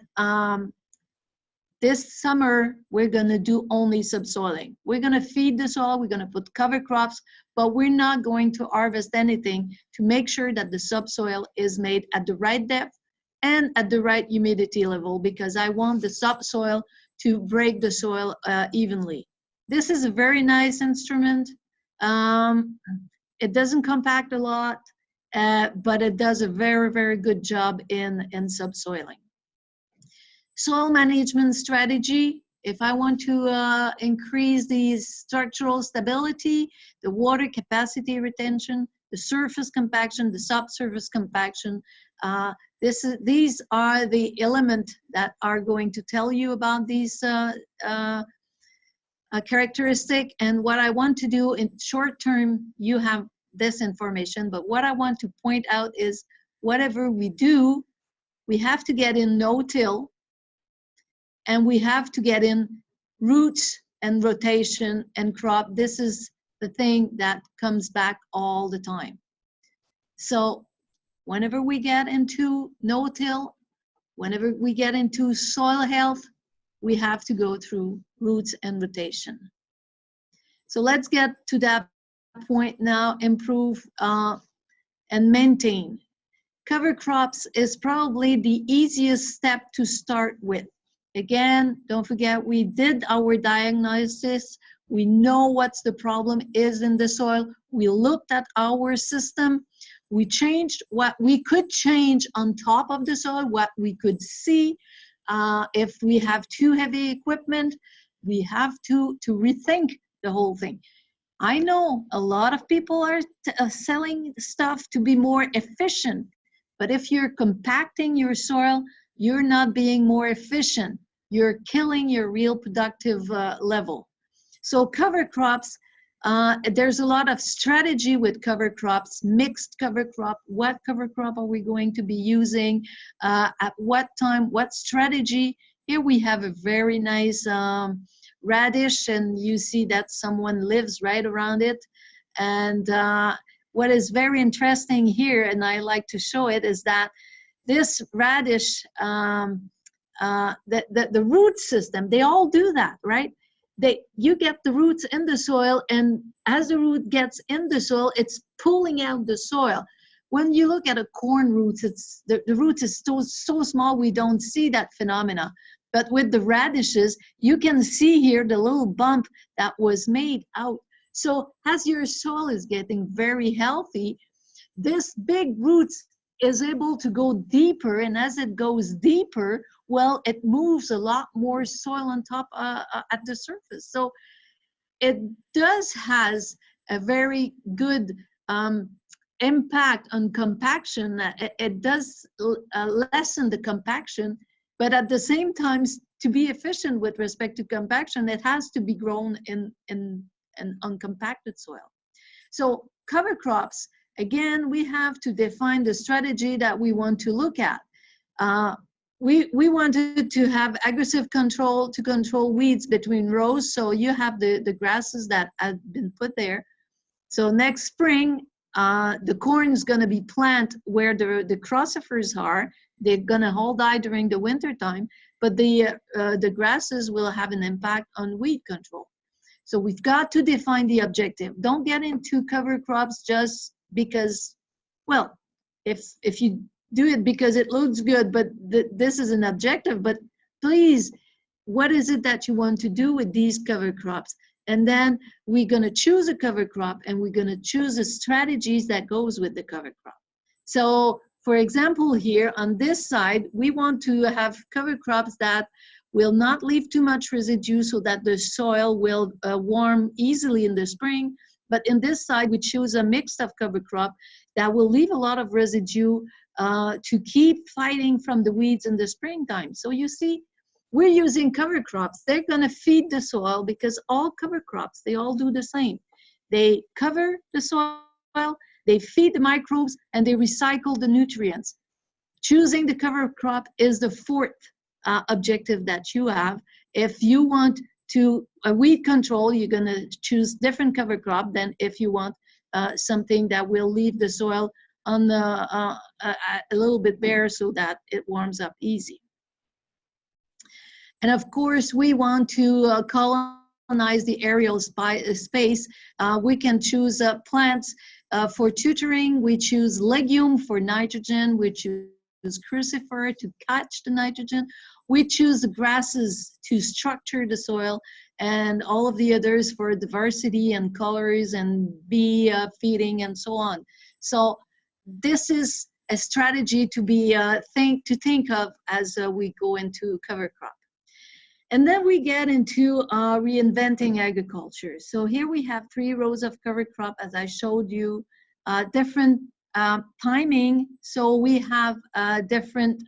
this summer we're going to do only subsoiling. We're going to feed the soil, we're going to put cover crops, but we're not going to harvest anything to make sure that the subsoil is made at the right depth and at the right humidity level, because I want the subsoil to break the soil evenly. This is a very nice instrument. It doesn't compact a lot, but it does a very, very good job in subsoiling. Soil management strategy. If I want to increase the structural stability, the water capacity retention, the surface compaction, the subsurface compaction, these are the elements that are going to tell you about these characteristic. And what I want to do in short term, you have this information, but what I want to point out is whatever we do, we have to get in no-till, and we have to get in roots and rotation and crop. This is the thing that comes back all the time. So whenever we get into no-till, whenever we get into soil health, we have to go through roots and rotation. So let's get to that point now, improve and maintain. Cover crops is probably the easiest step to start with. Again, don't forget, we did our diagnosis. We know what's the problem is in the soil. We looked at our system. We changed what we could change on top of the soil, what we could see. If we have too heavy equipment, we have to rethink the whole thing. I know a lot of people are selling stuff to be more efficient, but if you're compacting your soil, you're not being more efficient. You're killing your real productive level. So cover crops, there's a lot of strategy with cover crops, mixed cover crop. What cover crop are we going to be using? At what time? What strategy? Here we have a very nice radish, and you see that someone lives right around it. And what is very interesting here, and I like to show it, is that this radish, the root system, they all do that, right? You get the roots in the soil, and as the root gets in the soil, it's pulling out the soil. When you look at a corn root, the root is so small we don't see that phenomena. But with the radishes, you can see here the little bump that was made out. So as your soil is getting very healthy, this big roots is able to go deeper, and as it goes deeper, well, it moves a lot more soil on top at the surface. So it has a very good impact on compaction. It does lessen the compaction, but at the same time, to be efficient with respect to compaction, it has to be grown in uncompacted soil. So cover crops, again, we have to define the strategy that we want to look at. We wanted to have aggressive control to control weeds between rows. So you have the grasses that have been put there. So next spring, the corn is going to be planted where the crucifers are. They're going to all die during the winter time, but the grasses will have an impact on weed control. So we've got to define the objective. Don't get into cover crops just because, well, if you do it because it looks good, but this is an objective, but please, what is it that you want to do with these cover crops? And then we're going to choose a cover crop, and we're going to choose the strategies that goes with the cover crop. So for example, here on this side, we want to have cover crops that will not leave too much residue so that the soil will warm easily in the spring. But in this side, we choose a mix of cover crop that will leave a lot of residue to keep fighting from the weeds in the springtime. So you see, we're using cover crops. They're going to feed the soil because all cover crops, they all do the same. They cover the soil, they feed the microbes, and they recycle the nutrients. Choosing the cover crop is the fourth objective that you have. If you want to weed control, you're going to choose different cover crop than if you want something that will leave the soil on a little bit bare so that it warms up easy. And of course, we want to colonize the aerial space. We can choose plants for tutoring. We choose legume for nitrogen. We choose crucifer to catch the nitrogen. We choose the grasses to structure the soil, and all of the others for diversity and colors and bee feeding and so on. So this is a strategy to be think of as we go into cover crop. And then we get into reinventing agriculture. So here we have 3 rows of cover crop, as I showed you, different timing. So we have different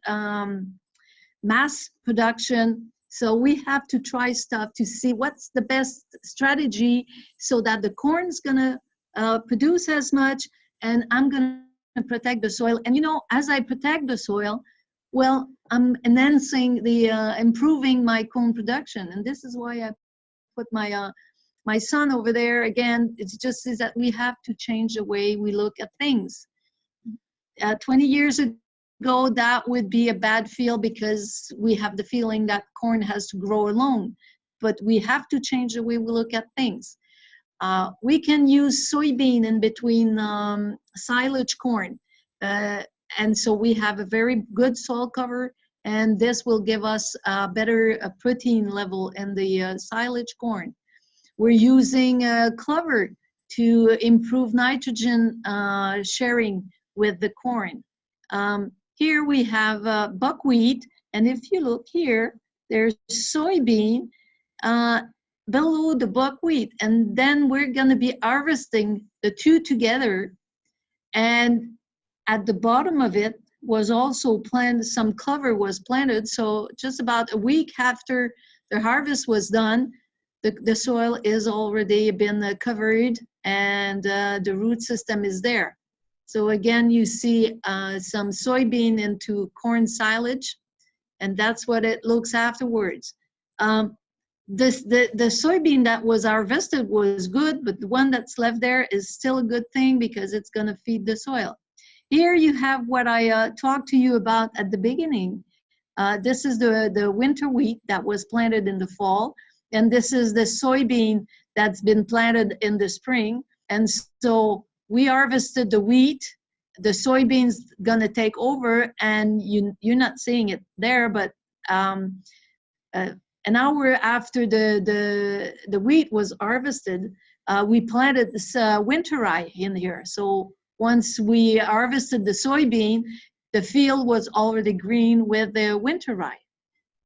mass production. So we have to try stuff to see what's the best strategy so that the corn's gonna produce as much, and I'm gonna protect the soil. And you know, as I protect the soil, well, I'm enhancing the improving my corn production. And this is why I put my my son over there. Again, it's just is that we have to change the way we look at things. 20 years ago, that would be a bad feel because we have the feeling that corn has to grow alone. But we have to change the way we look at things. We can use soybean in between silage corn. And so we have a very good soil cover, and this will give us a better protein level in the silage corn. We're using clover to improve nitrogen sharing with the corn. Here we have buckwheat, and if you look here, there's soybean below the buckwheat, and then we're going to be harvesting the two together. And at the bottom of it was also planted, some clover was planted. So just about a week after the harvest was done, the soil is already been covered, and the root system is there. So again, you see some soybean into corn silage, and that's what it looks afterwards. The soybean that was harvested was good, but the one that's left there is still a good thing because it's going to feed the soil. Here you have what I talked to you about at the beginning. This is the winter wheat that was planted in the fall, and this is the soybean that's been planted in the spring. And so we harvested the wheat, the soybeans gonna take over, and you're not seeing it there, but an hour after the wheat was harvested, we planted this winter rye in here. So once we harvested the soybean, the field was already green with the winter rye.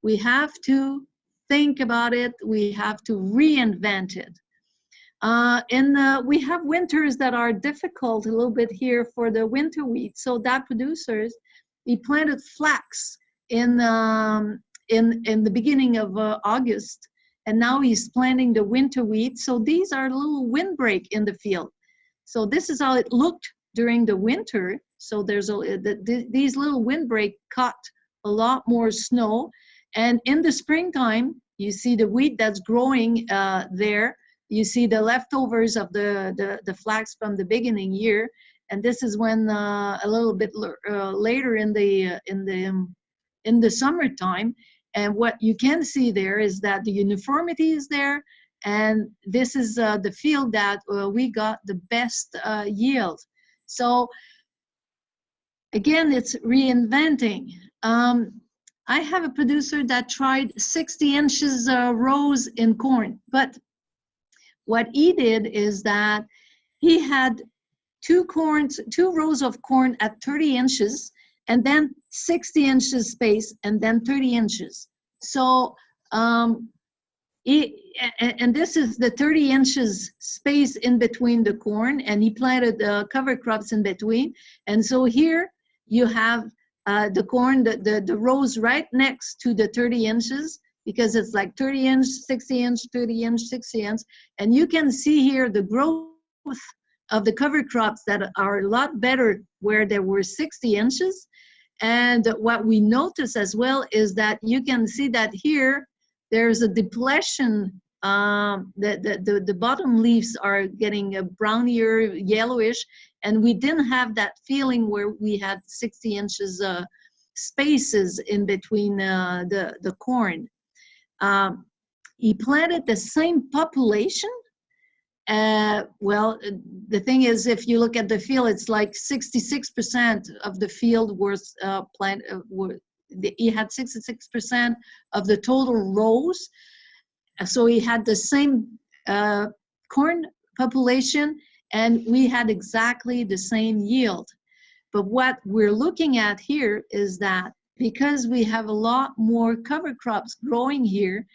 We have to think about it. We have to reinvent it. And we have winters that are difficult a little bit here for the winter wheat. So that producers, he planted flax in the beginning of August, and now he's planting the winter wheat. So these are a little windbreak in the field. So this is how it looked during the winter. So there's these little windbreak caught a lot more snow. And in the springtime, you see the wheat that's growing there. You see the leftovers of the flax from the beginning year. And this is when a little bit later in the summertime. And what you can see there is that the uniformity is there. And this is the field that we got the best yield. So again, it's reinventing. I have a producer that tried 60 inches rows in corn, but what he did is that he had two rows of corn at 30 inches, and then 60 inches space, and then 30 inches. So, and this is the 30 inches space in between the corn, and he planted cover crops in between. And so here you have the corn, the rows right next to the 30 inches, because it's like 30 inch, 60 inch, 30 inch, 60 inch. And you can see here the growth of the cover crops that are a lot better where there were 60 inches. And what we notice as well is that you can see that here there's a depletion. The bottom leaves are getting a brownier, yellowish, and we didn't have that feeling where we had 60 inches spaces in between the corn. He planted the same population. Well, the thing is, if you look at the field, it's like 66% of the field was planted. He had 66% of the total rows. So he had the same corn population, and we had exactly the same yield. But what we're looking at here is that because we have a lot more cover crops growing here,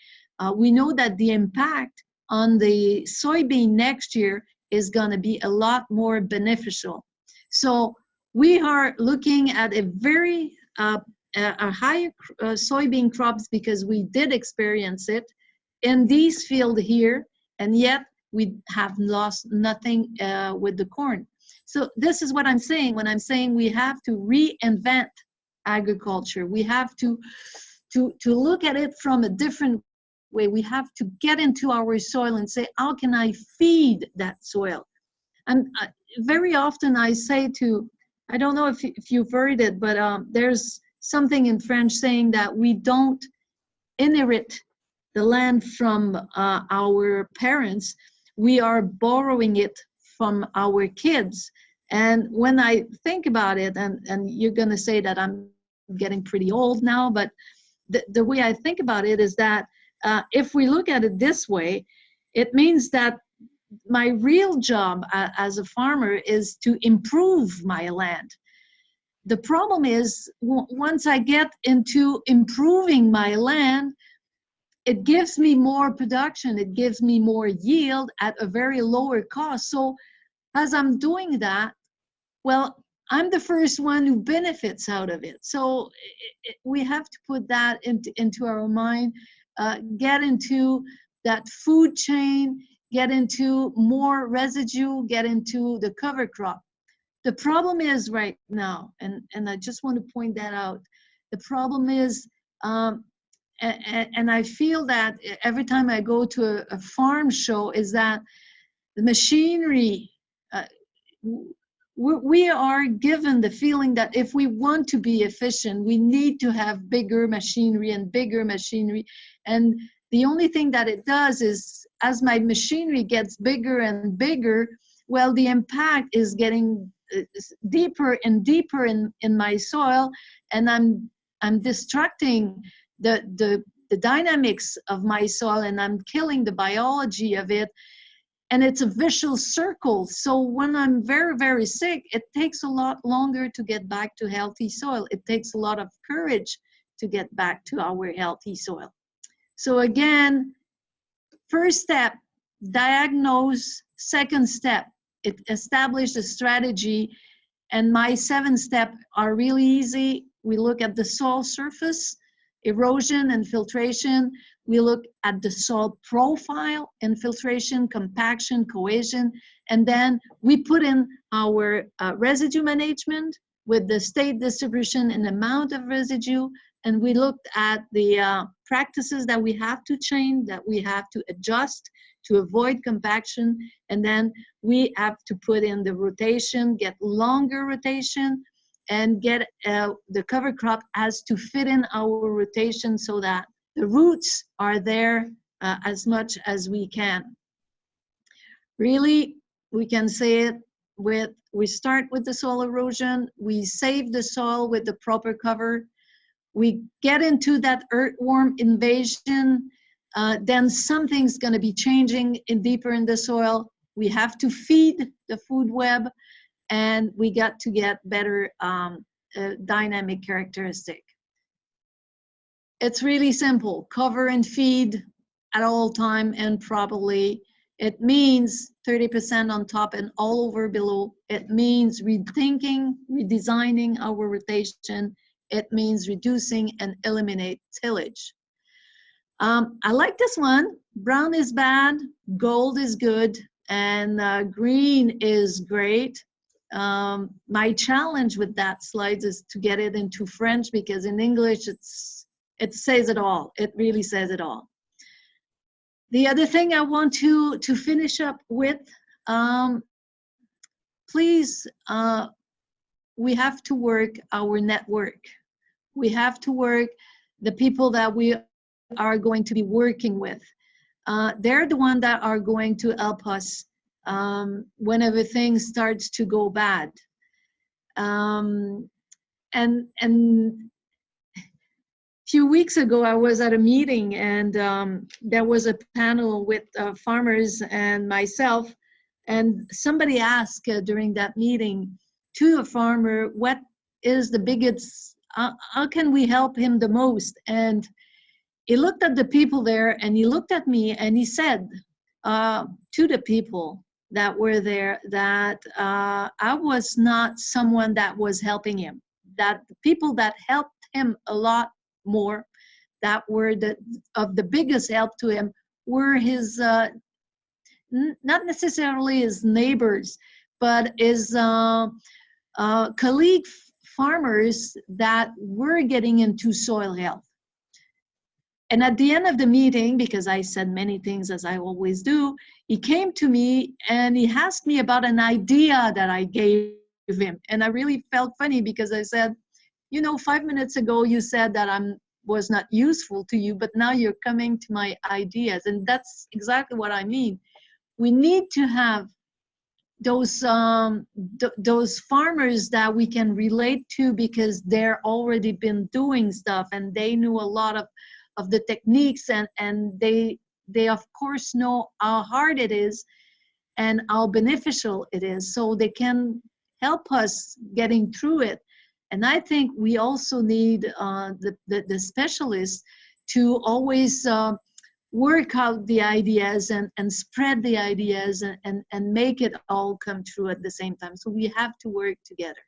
we know that the impact on the soybean next year is going to be a lot more beneficial. So we are looking at a very a higher soybean crops because we did experience it in these fields here, and yet we have lost nothing with the corn. So this is what I'm saying when I'm saying we have to reinvent agriculture. We have to look at it from a different way. We have to get into our soil and say, how can I feed that soil? And very often I say to, I don't know if you've heard it, but there's something in French saying that we don't inherit the land from our parents, we are borrowing it from our kids. And when I think about it, and you're going to say that I'm getting pretty old now, but the way I think about it is that if we look at it this way, it means that my real job as a farmer is to improve my land. The problem is, once I get into improving my land, it gives me more production, it gives me more yield at a very lower cost. So as I'm doing that, well, I'm the first one who benefits out of it. So we have to put that into our mind, get into that food chain, get into more residue, get into the cover crop. The problem is right now, and I just want to point that out, the problem is, and I feel that every time I go to a farm show, is that the machinery, we are given the feeling that if we want to be efficient, we need to have bigger machinery and bigger machinery. And the only thing that it does is, as my machinery gets bigger and bigger, well, the impact is getting deeper and deeper in my soil, and I'm destructing the dynamics of my soil, and I'm killing the biology of it. And it's a vicious circle. So when I'm very, very sick, it takes a lot longer to get back to healthy soil. It takes a lot of courage to get back to our healthy soil. So again, first step, diagnose. Second step, establish a strategy. And my 7 steps are really easy. We look at the soil surface, erosion and filtration. We look at the soil profile, infiltration, compaction, cohesion, and then we put in our residue management. with the state distribution and amount of residue, and we looked at the practices that we have to change, that we have to adjust to avoid compaction, and then we have to put in the rotation, get longer rotation, and get the cover crop has to fit in our rotation so that the roots are there as much as we can. Really, we can say it with, we start with the soil erosion, we save the soil with the proper cover, we get into that earthworm invasion, then something's going to be changing deeper in the soil. We have to feed the food web, and we got to get better dynamic characteristic. It's really simple. Cover and feed at all time and properly. It means 30% on top and all over below. It means rethinking, redesigning our rotation. It means reducing and eliminate tillage. I like this one. Brown is bad, gold is good, and green is great. My challenge with that slide is to get it into French, because in English it says it all. It really says it all. The other thing I want to finish up with, please, we have to work our network. We have to work the people that we are going to be working with. They're the ones that are going to help us whenever things starts to go bad. And a few weeks ago, I was at a meeting, and there was a panel with farmers and myself, and somebody asked during that meeting to a farmer, what is the biggest, how can we help him the most? And he looked at the people there, and he looked at me, and he said to the people that were there that I was not someone that was helping him, that the people that helped him a lot more, that were of the biggest help to him, were his, not necessarily his neighbors, but his colleague farmers that were getting into soil health. And at the end of the meeting, because I said many things as I always do, he came to me and he asked me about an idea that I gave him. And I really felt funny, because I said, you know, 5 minutes ago you said that I was not useful to you, but now you're coming to my ideas. And that's exactly what I mean. We need to have those farmers that we can relate to, because they're already been doing stuff and they knew a lot of the techniques, and they of course know how hard it is and how beneficial it is, so they can help us getting through it. And I think we also need the specialists to always work out the ideas and spread the ideas and make it all come true at the same time. So we have to work together.